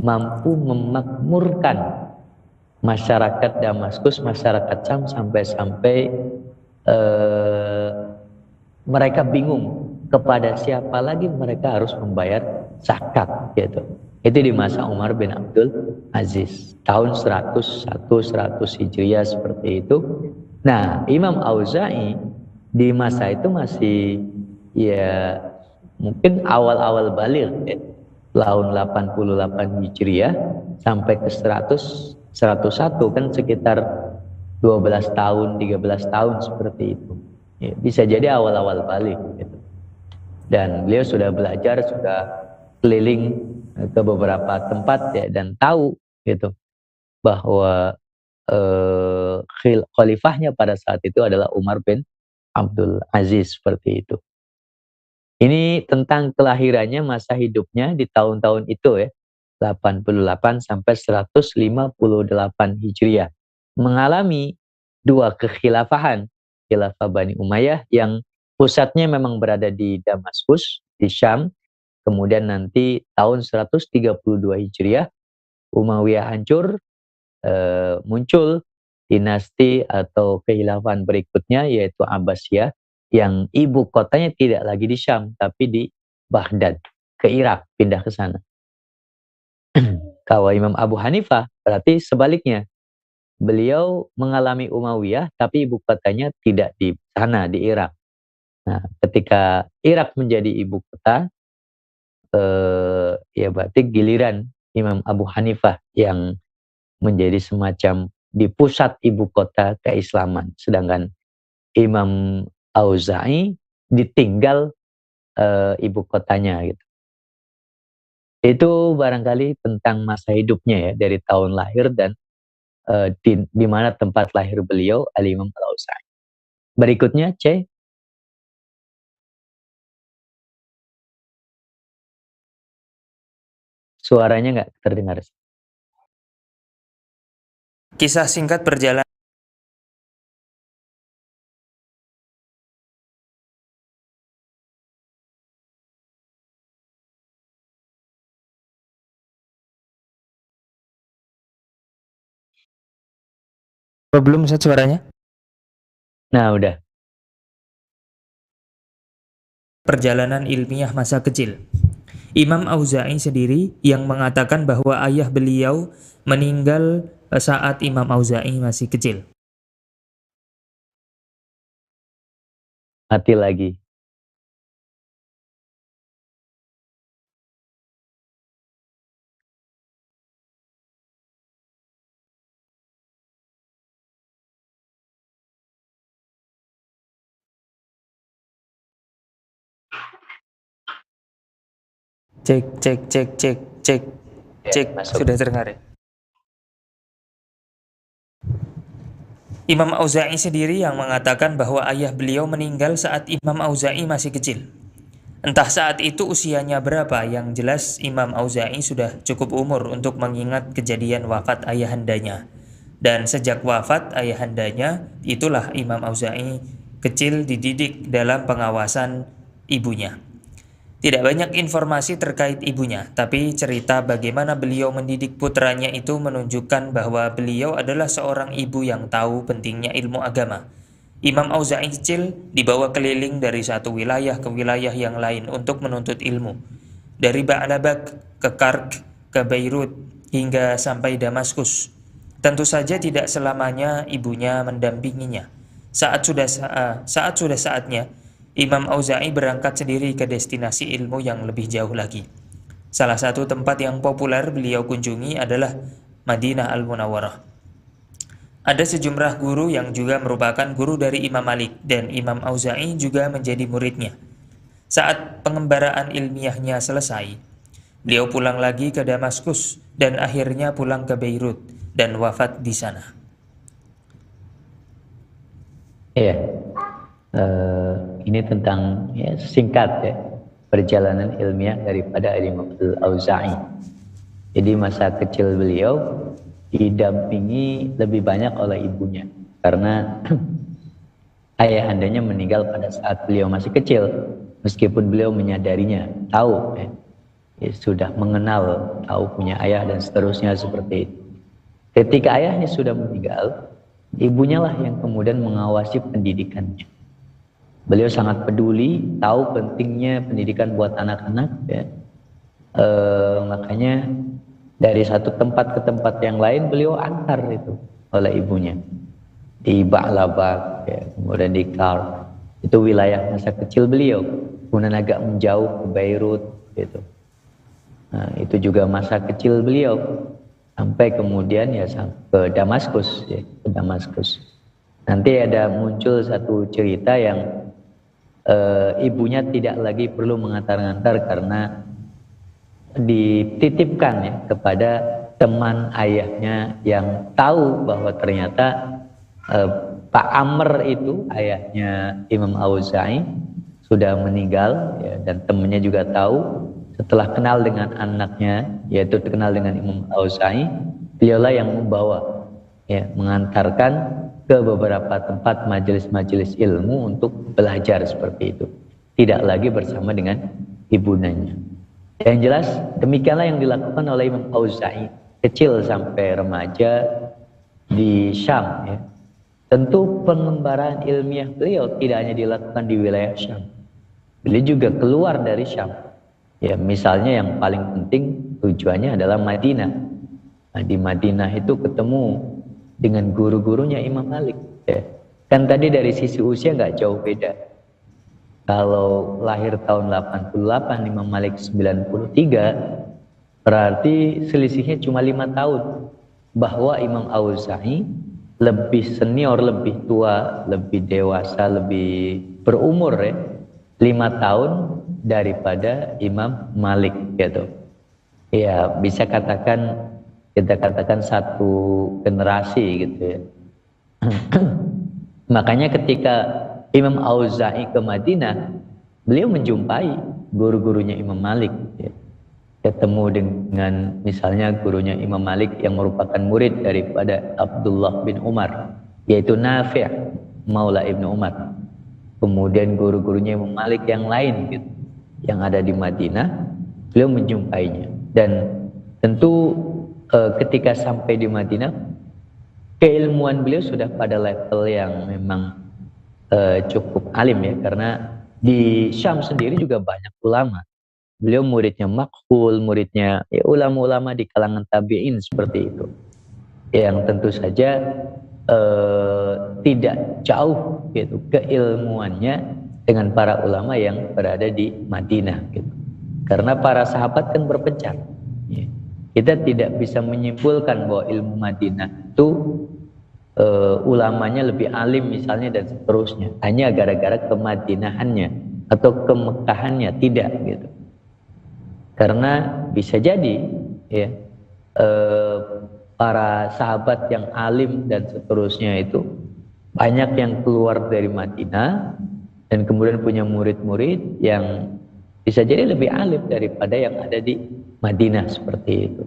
[SPEAKER 2] mampu memakmurkan masyarakat Damaskus, masyarakat Syam sampai-sampai mereka bingung kepada siapa lagi mereka harus membayar zakat gitu. Itu di masa Umar bin Abdul Aziz tahun 101 100 Hijriah seperti itu. Nah, Imam Auza'i di masa itu masih ya mungkin awal-awal baligh ya. Tahun 88 Hijriah sampai ke 100 101 kan sekitar 12 tahun 13 tahun seperti itu. Ya, bisa jadi awal-awal balik gitu. Dan beliau sudah belajar, sudah keliling ke beberapa tempat ya, dan tahu gitu bahwa khalifahnya pada saat itu adalah Umar bin Abdul Aziz seperti itu. Ini tentang kelahirannya, masa hidupnya di tahun-tahun itu ya, 88 sampai 158 Hijriah. Mengalami 2 kekhilafahan, khilafah Bani Umayyah yang pusatnya memang berada di Damaskus, di Syam. Kemudian nanti tahun 132 Hijriah, Umayyah hancur, muncul dinasti atau kehilafahan berikutnya yaitu Abbasiyah yang ibu kotanya tidak lagi di Syam tapi di Baghdad, ke Irak, pindah ke sana. Kalau Imam Abu Hanifah berarti sebaliknya. Beliau mengalami Umayyah tapi ibu kotanya tidak di sana, di Irak. Nah, ketika Irak menjadi ibu kota, ya berarti giliran Imam Abu Hanifah yang menjadi semacam di pusat ibu kota keislaman. Sedangkan Imam Auza'i ditinggal ibu kotanya gitu. Itu barangkali tentang masa hidupnya ya, dari tahun lahir dan di mana tempat lahir beliau, Al-Imam Al-Auza'i. Berikutnya, C. Suaranya nggak terdengar.
[SPEAKER 1] Kisah singkat perjalanan. Belum Ustaz suaranya?
[SPEAKER 2] Nah, udah.
[SPEAKER 1] Perjalanan ilmiah masa kecil. Imam Auza'i sendiri yang mengatakan bahwa ayah beliau meninggal saat Imam Auza'i masih kecil.
[SPEAKER 2] Mati lagi.
[SPEAKER 1] Cek.
[SPEAKER 2] Masuk.
[SPEAKER 1] Sudah terdengar ya? Imam Auza'i sendiri yang mengatakan bahwa ayah beliau meninggal saat Imam Auza'i masih kecil. Entah saat itu usianya berapa, yang jelas Imam Auza'i sudah cukup umur untuk mengingat kejadian wafat ayahandanya. Dan sejak wafat ayahandanya, itulah Imam Auza'i kecil dididik dalam pengawasan ibunya. Tidak banyak informasi terkait ibunya, tapi cerita bagaimana beliau mendidik putranya itu menunjukkan bahwa beliau adalah seorang ibu yang tahu pentingnya ilmu agama. Imam Auza'i kecil dibawa keliling dari satu wilayah ke wilayah yang lain untuk menuntut ilmu. Dari Ba'labak ke Kark, ke Beirut, hingga sampai Damaskus. Tentu saja tidak selamanya ibunya mendampinginya. Saat sudah saatnya, Imam Auza'i berangkat sendiri ke destinasi ilmu yang lebih jauh lagi. Salah satu tempat yang populer beliau kunjungi adalah Madinah Al-Munawwarah. Ada sejumlah guru yang juga merupakan guru dari Imam Malik, dan Imam Auza'i juga menjadi muridnya. Saat pengembaraan ilmiahnya selesai, beliau pulang lagi ke Damaskus dan akhirnya pulang ke Beirut dan wafat di sana.
[SPEAKER 2] Iya. Ini tentang ya, singkat ya perjalanan ilmiah daripada Imam Al-Auza'i. Jadi masa kecil beliau didampingi lebih banyak oleh ibunya karena ayahandanya meninggal pada saat beliau masih kecil, meskipun beliau menyadarinya, tahu ya, sudah mengenal, tahu punya ayah dan seterusnya seperti itu. Ketika ayahnya sudah meninggal, ibunya lah yang kemudian mengawasi pendidikannya. Beliau sangat peduli, tahu pentingnya pendidikan buat anak-anak ya. Makanya dari satu tempat ke tempat yang lain beliau antar itu oleh ibunya. Di Ba'labak ya, kemudian di Kar. Itu wilayah masa kecil beliau. Kemudian agak menjauh ke Beirut gitu. Nah, itu juga masa kecil beliau. Sampai kemudian ya ke Damaskus ya, ke Damaskus. Nanti ada muncul satu cerita yang ibunya tidak lagi perlu mengantar-ngantar karena dititipkan ya kepada teman ayahnya yang tahu bahwa ternyata Pak Amr itu ayahnya Imam Auza'i sudah meninggal ya, dan temannya juga tahu. Setelah kenal dengan anaknya, yaitu kenal dengan Imam Auza'i, dialah yang membawa ya, mengantarkan ke beberapa tempat majelis-majelis ilmu untuk belajar seperti itu. Tidak lagi bersama dengan ibundanya. Yang jelas demikianlah yang dilakukan oleh Imam Auza'i kecil sampai remaja di Syam ya. Tentu pengembaraan ilmiah beliau tidak hanya dilakukan di wilayah Syam. Beliau juga keluar dari Syam. Ya, misalnya yang paling penting tujuannya adalah Madinah. Nah, di Madinah itu ketemu dengan guru-gurunya Imam Malik. Ya. Kan tadi dari sisi usia nggak jauh beda. Kalau lahir tahun 88, Imam Malik 93, berarti selisihnya cuma 5 tahun. Bahwa Imam Auza'i lebih senior, lebih tua, lebih dewasa, lebih berumur ya, 5 tahun daripada Imam Malik gitu. Ya bisa katakan, kita katakan satu generasi gitu ya. Makanya ketika Imam Auza'i ke Madinah, beliau menjumpai guru-gurunya Imam Malik ya. Ketemu dengan misalnya gurunya Imam Malik yang merupakan murid daripada Abdullah bin Umar, yaitu Nafi' Maula Ibnu Umar. Kemudian guru-gurunya Imam Malik yang lain gitu, yang ada di Madinah, beliau menjumpainya. Dan tentu ketika sampai di Madinah, keilmuan beliau sudah pada level yang memang cukup alim ya, karena di Syam sendiri juga banyak ulama. Beliau muridnya Makhul, muridnya ya, ulama-ulama di kalangan tabi'in seperti itu. Yang tentu saja tidak jauh gitu keilmuannya dengan para ulama yang berada di Madinah gitu. Karena para sahabat kan berpencar. Ya. Kita tidak bisa menyimpulkan bahwa ilmu Madinah itu ulamanya lebih alim misalnya dan seterusnya. Hanya gara-gara kemadinahannya atau kemekahannya, tidak gitu. Karena bisa jadi ya para sahabat yang alim dan seterusnya itu banyak yang keluar dari Madinah dan kemudian punya murid-murid yang bisa jadi lebih alim daripada yang ada di Madinah seperti itu.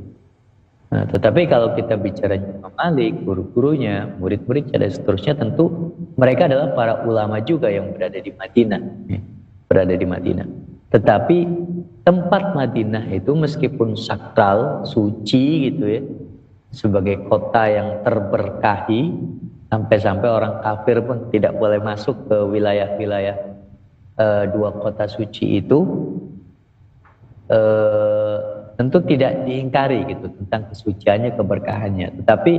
[SPEAKER 2] Nah, tetapi kalau kita bicara Imam Malik, guru-gurunya, murid-muridnya dan seterusnya, tentu mereka adalah para ulama juga yang berada di Madinah, ya, berada di Madinah. Tetapi tempat Madinah itu meskipun sakral, suci gitu ya, sebagai kota yang terberkahi, sampai-sampai orang kafir pun tidak boleh masuk ke wilayah-wilayah dua kota suci itu, tentu tidak diingkari gitu tentang kesuciannya, keberkahannya. Tetapi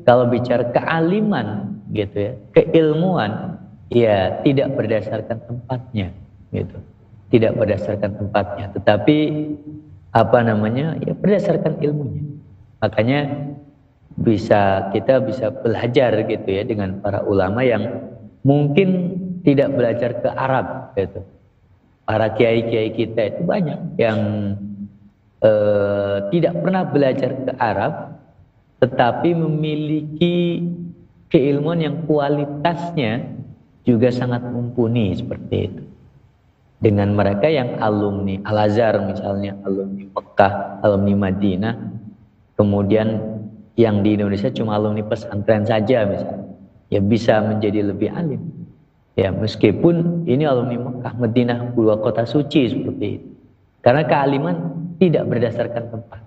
[SPEAKER 2] kalau bicara kealiman gitu ya, keilmuan, ya tidak berdasarkan tempatnya gitu. Tidak berdasarkan tempatnya, tetapi apa namanya, ya berdasarkan ilmunya. Makanya kita bisa belajar gitu ya dengan para ulama yang mungkin tidak belajar ke Arab gitu. Para kiai-kiai kita itu banyak yang tidak pernah belajar ke Arab, tetapi memiliki keilmuan yang kualitasnya juga sangat mumpuni seperti itu. Dengan mereka yang alumni Al-Azhar misalnya, alumni Mekah, alumni Madinah, kemudian yang di Indonesia cuma alumni pesantren saja misalnya, ya bisa menjadi lebih alim. Ya, meskipun ini alumni Mekah, Madinah, dua kota suci seperti itu. Karena kealiman tidak berdasarkan tempat.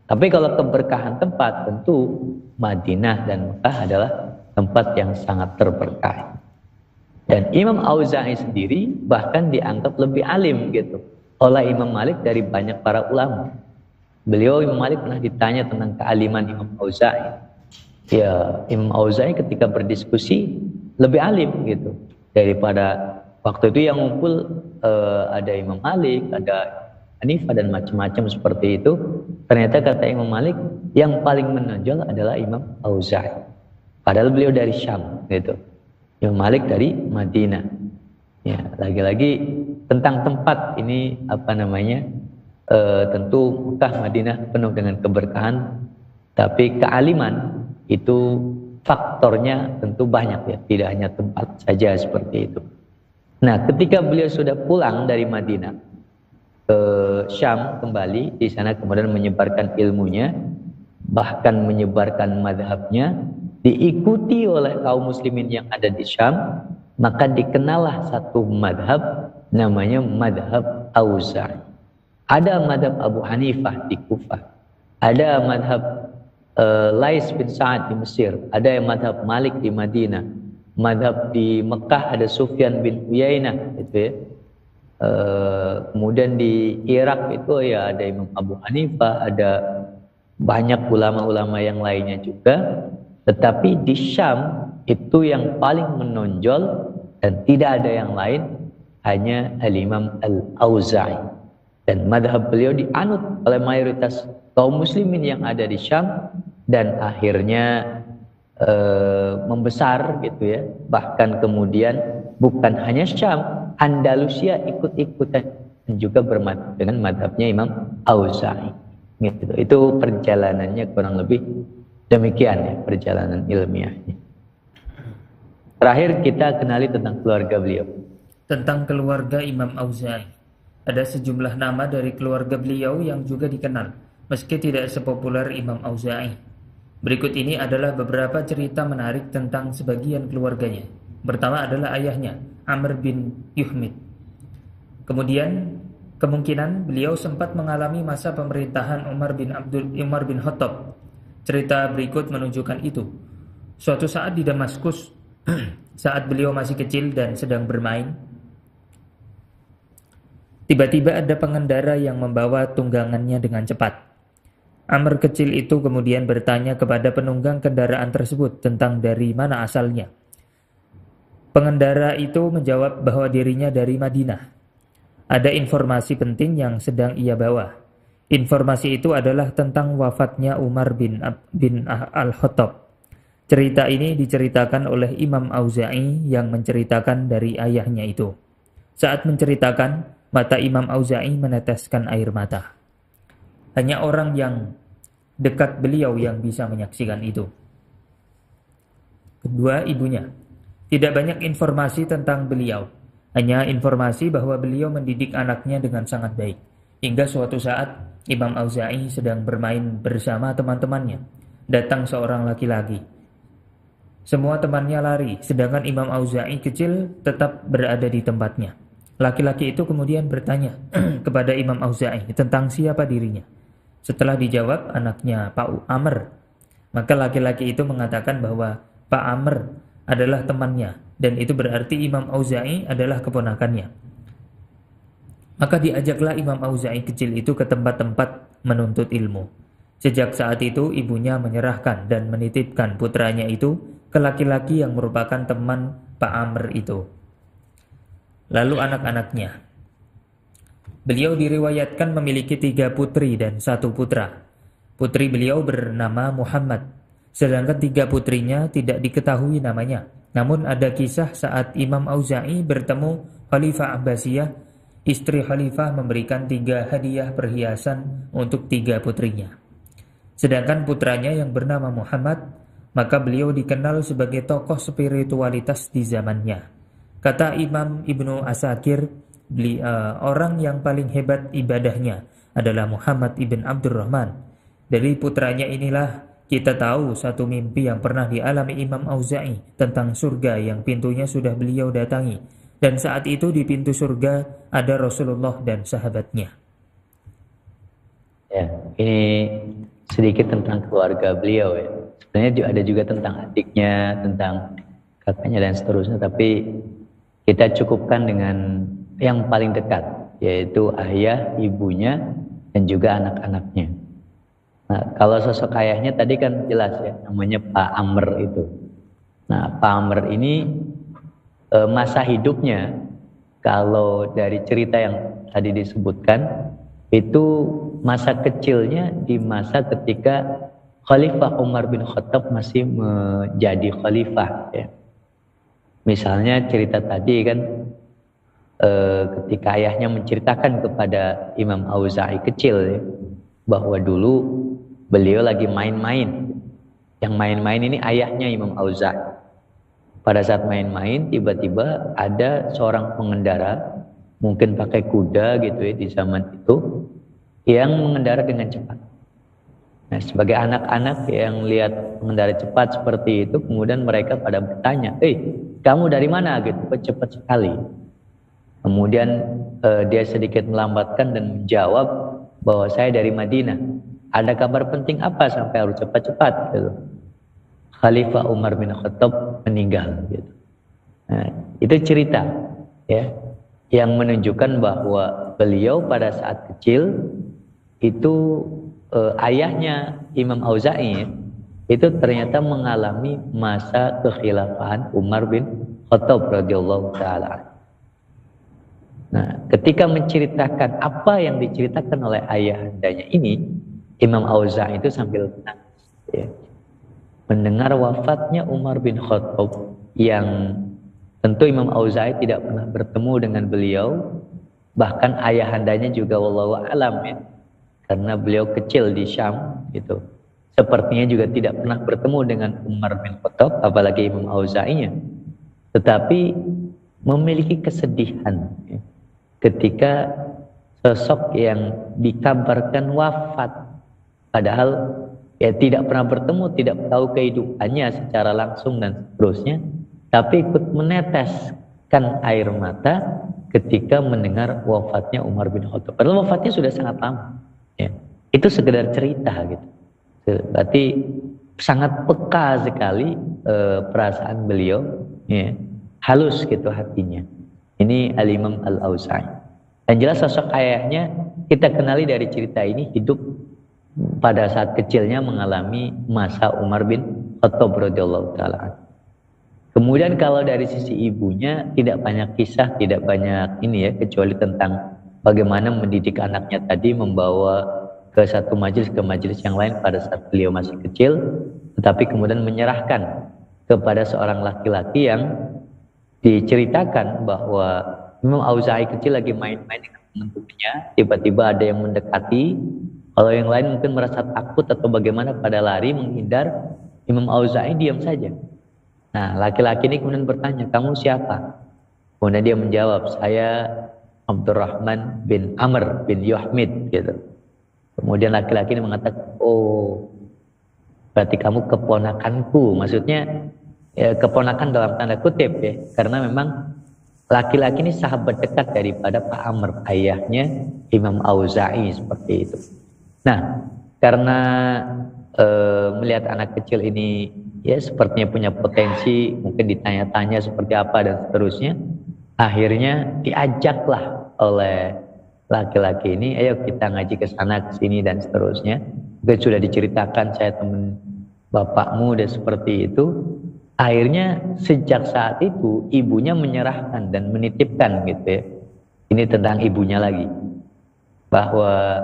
[SPEAKER 2] Tapi kalau keberkahan tempat, tentu Madinah dan Mekah adalah tempat yang sangat terberkah. Dan Imam Auza'i sendiri bahkan dianggap lebih alim gitu oleh Imam Malik dari banyak para ulama. Beliau Imam Malik pernah ditanya tentang kealiman Imam Auza'i. Ya, Imam Auza'i ketika berdiskusi lebih alim gitu daripada waktu itu yang ngumpul ada Imam Malik, ada Hanifah dan macam-macam seperti itu. Ternyata kata Imam Malik yang paling menonjol adalah Imam Auza'i. Padahal beliau dari Syam gitu. Imam Malik dari Madinah. Ya, lagi-lagi tentang tempat ini tentu Mekah Madinah penuh dengan keberkahan, tapi kealiman itu faktornya tentu banyak ya, tidak hanya tempat saja seperti itu. Nah, ketika beliau sudah pulang dari Madinah ke Syam kembali, di sana kemudian menyebarkan ilmunya, bahkan menyebarkan madhabnya, diikuti oleh kaum muslimin yang ada di Syam, maka dikenallah satu madhab namanya madhab Auza'i. Ada madhab Abu Hanifah di Kufah, ada madhab Lais bin Sa'ad di Mesir, ada yang madhab Malik di Madinah, madhab di Mekah ada Sufyan bin Uyainah gitu ya. Kemudian di Irak itu ya ada Imam Abu Hanifah, ada banyak ulama-ulama yang lainnya juga. Tetapi di Syam itu yang paling menonjol dan tidak ada yang lain, hanya Al-Imam Al-Auza'i. Dan madhab beliau dianut oleh mayoritas kaum muslimin yang ada di Syam, dan akhirnya membesar gitu ya. Bahkan kemudian bukan hanya Syam, Andalusia ikut-ikutan juga bermadhab dengan madhabnya Imam Auza'i. Gitu. Itu perjalanannya kurang lebih demikian ya, perjalanan ilmiahnya. Terakhir kita kenali tentang keluarga beliau.
[SPEAKER 1] Tentang keluarga Imam Auza'i. Ada sejumlah nama dari keluarga beliau yang juga dikenal, meski tidak sepopuler Imam Auza'i. Berikut ini adalah beberapa cerita menarik tentang sebagian keluarganya. Pertama adalah ayahnya, Amr bin Yuhmid. Kemudian, kemungkinan beliau sempat mengalami masa pemerintahan Umar bin Khattab. Cerita berikut menunjukkan itu. Suatu saat di Damaskus, saat beliau masih kecil dan sedang bermain, tiba-tiba ada pengendara yang membawa tunggangannya dengan cepat. Amr kecil itu kemudian bertanya kepada penunggang kendaraan tersebut tentang dari mana asalnya. Pengendara itu menjawab bahwa dirinya dari Madinah. Ada informasi penting yang sedang ia bawa. Informasi itu adalah tentang wafatnya Umar bin Al-Khattab. Cerita ini diceritakan oleh Imam Auza'i yang menceritakan dari ayahnya itu. Saat menceritakan, mata Imam Auza'i meneteskan air mata. Hanya orang yang dekat beliau yang bisa menyaksikan itu. Kedua, ibunya. Tidak banyak informasi tentang beliau. Hanya informasi bahwa beliau mendidik anaknya dengan sangat baik. Hingga suatu saat, Imam Auza'i sedang bermain bersama teman-temannya. Datang seorang laki-laki. Semua temannya lari, sedangkan Imam Auza'i kecil tetap berada di tempatnya. Laki-laki itu kemudian bertanya kepada Imam Auza'i tentang siapa dirinya. Setelah dijawab anaknya Pak Amr, maka laki-laki itu mengatakan bahwa Pak Amr adalah temannya, dan itu berarti Imam Auza'i adalah keponakannya. Maka diajaklah Imam Auza'i kecil itu ke tempat-tempat menuntut ilmu. Sejak saat itu ibunya menyerahkan dan menitipkan putranya itu ke laki-laki yang merupakan teman Pak Amr itu. Lalu anak-anaknya. Beliau diriwayatkan memiliki 3 putri dan 1 putra. Putri beliau bernama Muhammad, sedangkan 3 putrinya tidak diketahui namanya. Namun ada kisah saat Imam Auza'i bertemu Khalifah Abbasiyah, istri Khalifah memberikan 3 hadiah perhiasan untuk 3 putrinya. Sedangkan putranya yang bernama Muhammad, maka beliau dikenal sebagai tokoh spiritualitas di zamannya. Kata Imam Ibnu Asakir, orang yang paling hebat ibadahnya adalah Muhammad ibn Abdurrahman. Dari putranya inilah kita tahu satu mimpi yang pernah dialami Imam Auza'i tentang surga yang pintunya sudah beliau datangi. Dan saat itu di pintu surga ada Rasulullah dan sahabatnya.
[SPEAKER 2] Ya, ini sedikit tentang keluarga beliau ya. Sebenarnya ada juga tentang adiknya, tentang kakaknya dan seterusnya, tapi kita cukupkan dengan yang paling dekat, yaitu ayah, ibunya, dan juga anak-anaknya. Nah, kalau sosok ayahnya tadi kan jelas ya, namanya Pak Amr itu. Nah, Pak Amr ini masa hidupnya, kalau dari cerita yang tadi disebutkan, itu masa kecilnya di masa ketika Khalifah Umar bin Khattab masih menjadi khalifah ya. Misalnya cerita tadi kan ketika ayahnya menceritakan kepada Imam Auza'i kecil ya, bahwa dulu beliau lagi main-main. Yang main-main ini ayahnya Imam Auza'i. Pada saat main-main tiba-tiba ada seorang pengendara, mungkin pakai kuda gitu ya di zaman itu, yang mengendara dengan cepat. Nah, sebagai anak-anak yang lihat mengendara cepat seperti itu, kemudian mereka pada bertanya, kamu dari mana gitu, cepat sekali. Kemudian dia sedikit melambatkan dan menjawab bahwa saya dari Madinah. Ada kabar penting apa sampai harus cepat-cepat gitu. Khalifah Umar bin Khattab meninggal gitu. Nah, itu cerita ya yang menunjukkan bahwa beliau pada saat kecil itu ayahnya Imam Auza'i itu ternyata mengalami masa kekhilafahan Umar bin Khattab radhiyallahu taala. Nah, ketika menceritakan apa yang diceritakan oleh ayahandanya ini, Imam Auza'i itu sambil menangis ya. Mendengar wafatnya Umar bin Khattab yang tentu Imam Auza'i tidak pernah bertemu dengan beliau, bahkan ayahandanya juga wallahu alam ya, karena beliau kecil di Syam gitu. Sepertinya juga tidak pernah bertemu dengan Umar bin Khattab, apalagi Imam Auza'inya. Tetapi memiliki kesedihan ya, ketika sosok yang dikabarkan wafat, padahal ya tidak pernah bertemu, tidak tahu kehidupannya secara langsung dan seterusnya, tapi ikut meneteskan air mata ketika mendengar wafatnya Umar bin Khattab. Padahal wafatnya sudah sangat lama. Ya. Itu sekedar cerita gitu. Berarti sangat peka sekali perasaan beliau, ya. Halus gitu hatinya. Ini Al-Imam Al-Auza'i. Dan jelas sosok ayahnya kita kenali dari cerita ini, hidup pada saat kecilnya mengalami masa Umar bin Khattab radhiyallahu taala. Kemudian kalau dari sisi ibunya tidak banyak kisah, tidak banyak ini ya, kecuali tentang bagaimana mendidik anaknya tadi, membawa ke satu majelis ke majelis yang lain pada saat beliau masih kecil, tetapi kemudian menyerahkan kepada seorang laki-laki yang diceritakan bahwa Imam Auza'i kecil lagi main-main dengan teman-temannya, tiba-tiba ada yang mendekati. Kalau yang lain mungkin merasa takut atau bagaimana pada lari menghindar, Imam Auza'i diam saja. Nah, laki-laki ini kemudian bertanya, kamu siapa? Kemudian dia menjawab, saya Abdurrahman bin Amr bin Yuhmid gitu. Kemudian laki-laki ini mengatakan, oh berarti kamu keponakanku. Maksudnya ya, keponakan dalam tanda kutip ya, karena memang laki-laki ini sahabat dekat daripada Pak Amr, ayahnya Imam Auza'i seperti itu. Nah, karena melihat anak kecil ini ya sepertinya punya potensi, mungkin ditanya-tanya seperti apa dan seterusnya, akhirnya diajaklah oleh laki-laki ini, ayo kita ngaji ke sana ke sini dan seterusnya. Mungkin sudah diceritakan, saya teman bapakmu dan seperti itu. Akhirnya sejak saat itu ibunya menyerahkan dan menitipkan gitu ya. Ini tentang ibunya lagi, bahwa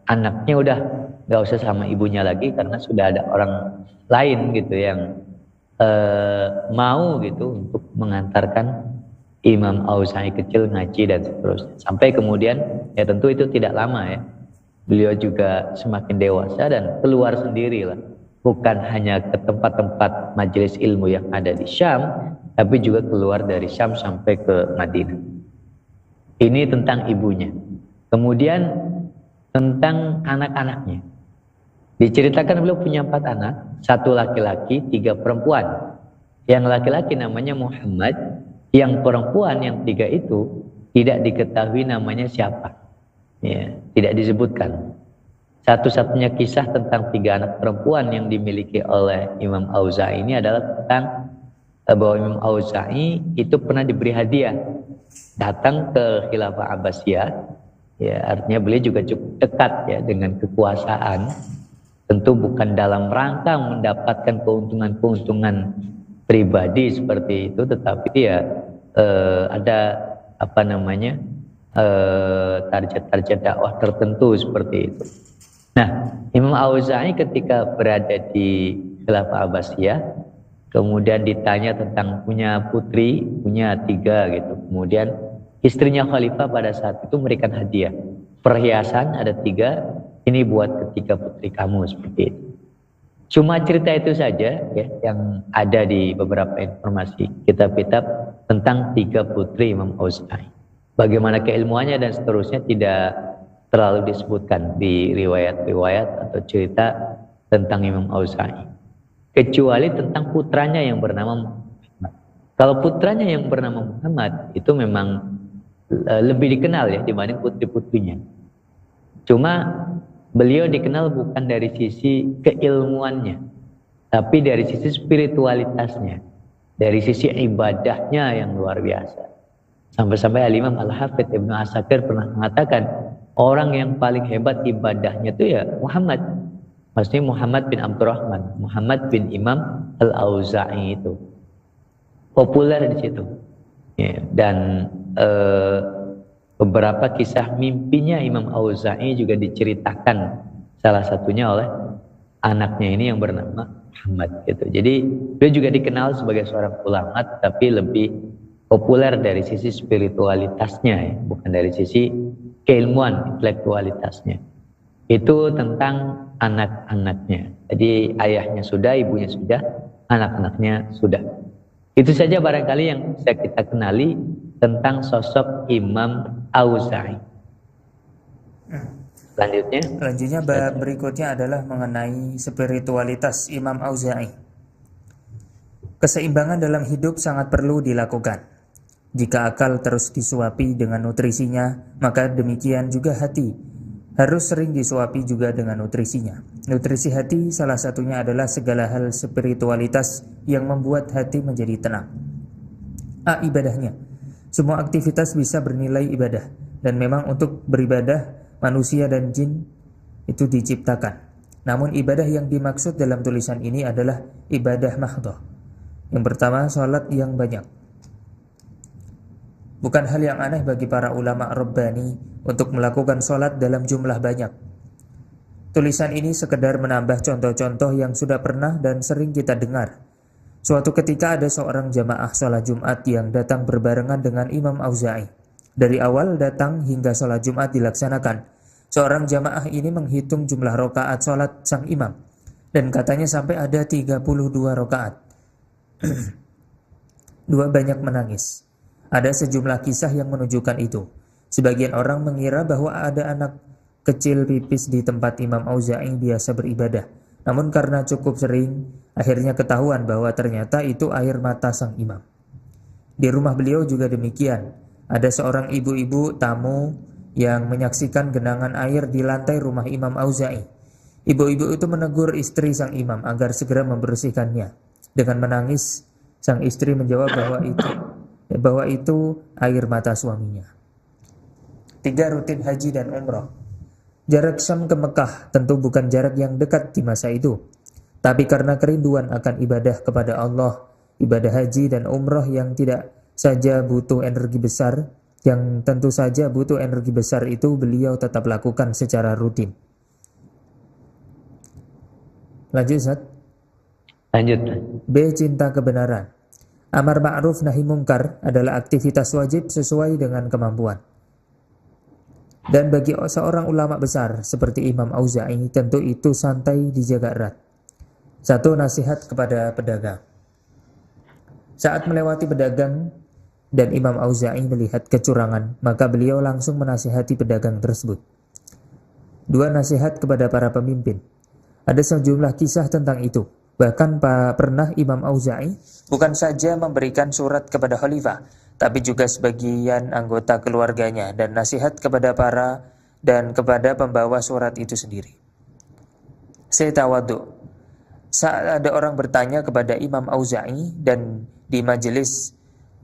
[SPEAKER 2] anaknya udah gak usah sama ibunya lagi karena sudah ada orang lain gitu yang mau gitu untuk mengantarkan Imam Auza'i kecil ngaji dan seterusnya. Sampai kemudian ya tentu itu tidak lama ya, beliau juga semakin dewasa dan keluar sendiri lah, bukan hanya ke tempat-tempat majelis ilmu yang ada di Syam, tapi juga keluar dari Syam sampai ke Madinah. Ini tentang ibunya. Kemudian tentang anak-anaknya. Diceritakan beliau punya 4 anak, 1 laki-laki, 3 perempuan. Yang laki-laki namanya Muhammad, yang perempuan yang 3 itu tidak diketahui namanya siapa. Ya, tidak disebutkan. Satu-satunya kisah tentang 3 anak perempuan yang dimiliki oleh Imam Auza'i ini adalah tentang bahwa Imam Auza'i itu pernah diberi hadiah datang ke Khilafah Abbasiyah. Ya, artinya beliau juga cukup dekat ya dengan kekuasaan. Tentu bukan dalam rangka mendapatkan keuntungan-keuntungan pribadi seperti itu, tetapi ya ada target-target dakwah tertentu seperti itu. Nah, Imam Auza'i ketika berada di Khilafah Abbasiyah, kemudian ditanya tentang punya putri, punya 3 gitu. Kemudian istrinya khalifah pada saat itu memberikan hadiah. Perhiasan ada 3, ini buat ketiga putri kamu, seperti itu. Cuma cerita itu saja ya yang ada di beberapa informasi kitab-kitab tentang 3 putri Imam Auza'i. Bagaimana keilmuannya dan seterusnya tidak terlalu disebutkan di riwayat-riwayat atau cerita tentang Imam Auza'i. Kecuali tentang putranya yang bernama Muhammad. Kalau putranya yang bernama Muhammad itu memang lebih dikenal ya dibanding putri-putrinya. Cuma beliau dikenal bukan dari sisi keilmuannya, tapi dari sisi spiritualitasnya, dari sisi ibadahnya yang luar biasa. Sampai-sampai Al-Imam Al-Hafidh Ibnu Asakir pernah mengatakan, orang yang paling hebat ibadahnya itu ya Muhammad. Maksudnya Muhammad bin Abdurrahman, Muhammad bin Imam Al-Auza'i itu. Populer di situ. Ya, dan beberapa kisah mimpinya Imam Auza'i juga diceritakan, salah satunya oleh anaknya ini yang bernama Muhammad gitu. Jadi dia juga dikenal sebagai seorang ulama, tapi lebih populer dari sisi spiritualitasnya ya, bukan dari sisi keilmuan intelektualitasnya. Itu tentang anak-anaknya. Jadi ayahnya sudah, ibunya sudah, anak-anaknya sudah. Itu saja barangkali yang bisa kita kenali tentang sosok Imam Auza'i.
[SPEAKER 1] Selanjutnya bab berikutnya adalah mengenai spiritualitas Imam Auza'i. Keseimbangan dalam hidup sangat perlu dilakukan. Jika akal terus disuapi dengan nutrisinya, maka demikian juga hati harus sering disuapi juga dengan nutrisinya. Nutrisi hati salah satunya adalah segala hal spiritualitas yang membuat hati menjadi tenang. Ibadahnya. Semua aktivitas bisa bernilai ibadah, dan memang untuk beribadah manusia dan jin itu diciptakan. Namun ibadah yang dimaksud dalam tulisan ini adalah ibadah mahdhah. Yang pertama, sholat yang banyak. Bukan hal yang aneh bagi para ulama Rabbani untuk melakukan sholat dalam jumlah banyak. Tulisan ini sekedar menambah contoh-contoh yang sudah pernah dan sering kita dengar. Suatu ketika ada seorang jamaah sholat Jumat yang datang berbarengan dengan Imam Auza'i. Dari awal datang hingga sholat Jumat dilaksanakan, seorang jamaah ini menghitung jumlah rakaat sholat sang imam, dan katanya sampai ada 32 rakaat. Dua banyak menangis. Ada sejumlah kisah yang menunjukkan itu. Sebagian orang mengira bahwa ada anak kecil pipis di tempat Imam Auza'i biasa beribadah. Namun karena cukup sering, akhirnya ketahuan bahwa ternyata itu air mata sang imam. Di rumah beliau juga demikian. Ada seorang ibu-ibu tamu yang menyaksikan genangan air di lantai rumah Imam Auza'i. Ibu-ibu itu menegur istri sang imam agar segera membersihkannya. Dengan menangis, sang istri menjawab bahwa itu air mata suaminya. 3. Rutin haji dan umrah. Jarak Syam ke Mekah tentu bukan jarak yang dekat di masa itu. Tapi karena kerinduan akan ibadah kepada Allah, ibadah haji dan umrah yang tidak saja butuh energi besar, yang tentu saja butuh energi besar itu beliau tetap lakukan secara rutin. Lanjut, Ustaz.
[SPEAKER 2] Lanjut.
[SPEAKER 1] B. Cinta kebenaran. Amar ma'ruf nahi mungkar adalah aktivitas wajib sesuai dengan kemampuan. Dan bagi seorang ulama besar seperti Imam Auza'i, tentu itu santai dijaga erat. 1. Nasihat kepada pedagang. Saat melewati pedagang dan Imam Auza'i melihat kecurangan, maka beliau langsung menasihati pedagang tersebut. Dua nasihat kepada para pemimpin. Ada sejumlah kisah tentang itu. Bahkan pernah Imam Auza'i bukan saja memberikan surat kepada khalifah, tapi juga sebagian anggota keluarganya dan nasihat kepada kepada pembawa surat itu sendiri. Saya tawadhu. Saat ada orang bertanya kepada Imam Auza'i dan di majelis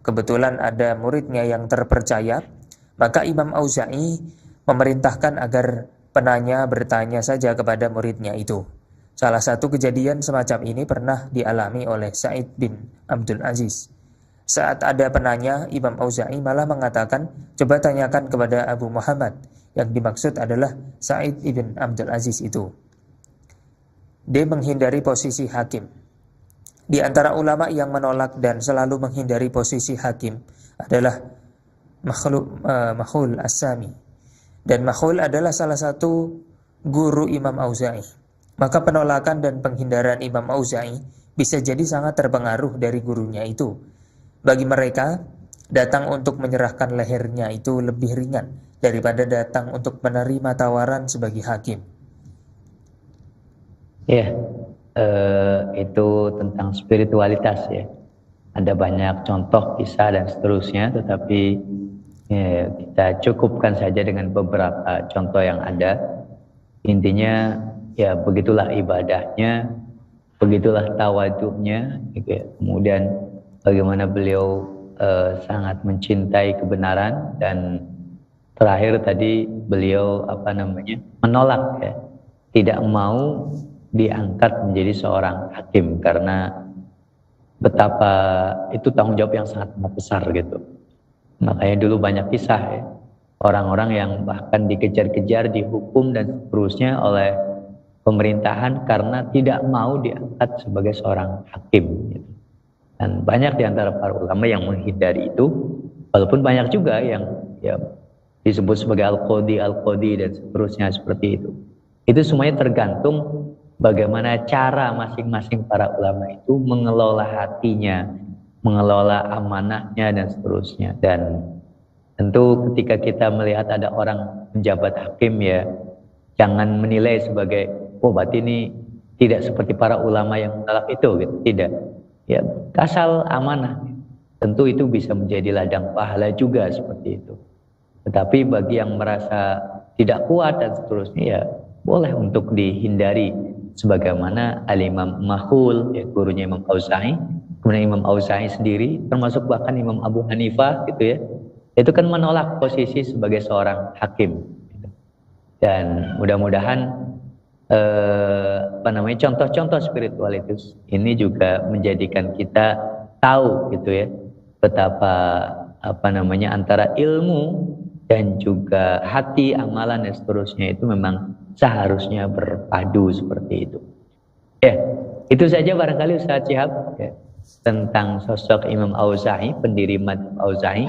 [SPEAKER 1] kebetulan ada muridnya yang terpercaya, maka Imam Auza'i memerintahkan agar penanya bertanya saja kepada muridnya itu. Salah satu kejadian semacam ini pernah dialami oleh Sa'id bin Abdul Aziz. Saat ada penanya, Imam Auza'i malah mengatakan, coba tanyakan kepada Abu Muhammad. Yang dimaksud adalah Sa'id bin Abdul Aziz itu. Dia menghindari posisi hakim. Di antara ulama yang menolak dan selalu menghindari posisi hakim adalah Makhul As-Sami. Dan Makhul adalah salah satu guru Imam Auza'i. Maka penolakan dan penghindaran Imam Auza'i bisa jadi sangat terpengaruh dari gurunya itu. Bagi mereka, datang untuk menyerahkan lehernya itu lebih ringan daripada datang untuk menerima tawaran sebagai hakim.
[SPEAKER 2] Ya, itu tentang spiritualitas ya. Ada banyak contoh kisah dan seterusnya, tetapi ya, kita cukupkan saja dengan beberapa contoh yang ada. Intinya ya begitulah ibadahnya, begitulah tawadhunya, gitu ya. Kemudian bagaimana beliau sangat mencintai kebenaran, dan terakhir tadi beliau menolak ya, tidak mau diangkat menjadi seorang hakim karena betapa itu tanggung jawab yang sangat besar gitu. Makanya dulu banyak kisah ya, orang-orang yang bahkan dikejar-kejar, dihukum dan seterusnya oleh pemerintahan karena tidak mau diangkat sebagai seorang hakim gitu. Dan banyak di antara para ulama yang menghindari itu, walaupun banyak juga yang ya disebut sebagai al-qadi dan seterusnya seperti itu. Itu semuanya tergantung bagaimana cara masing-masing para ulama itu mengelola hatinya, mengelola amanahnya dan seterusnya. Dan tentu ketika kita melihat ada orang menjabat hakim ya, jangan menilai sebagai berarti ini tidak seperti para ulama yang menolak itu gitu. Tidak. Ya, asal amanah. Tentu itu bisa menjadi ladang pahala juga seperti itu. Tetapi bagi yang merasa tidak kuat dan seterusnya ya boleh untuk dihindari. Sebagaimana Al-Imam Makhul, ya, gurunya Imam Auza'i, kemudian Imam Auza'i sendiri, termasuk bahkan Imam Abu Hanifah gitu ya, itu kan menolak posisi sebagai seorang hakim gitu. Dan mudah-mudahan contoh-contoh spiritualitas ini juga menjadikan kita tahu gitu ya, betapa antara ilmu dan juga hati, amalan dan seterusnya itu memang seharusnya berpadu seperti itu. Ya, itu saja barangkali Ustaz Syihab ya, tentang sosok Imam Auza'i, pendiri Madzhab Auza'i.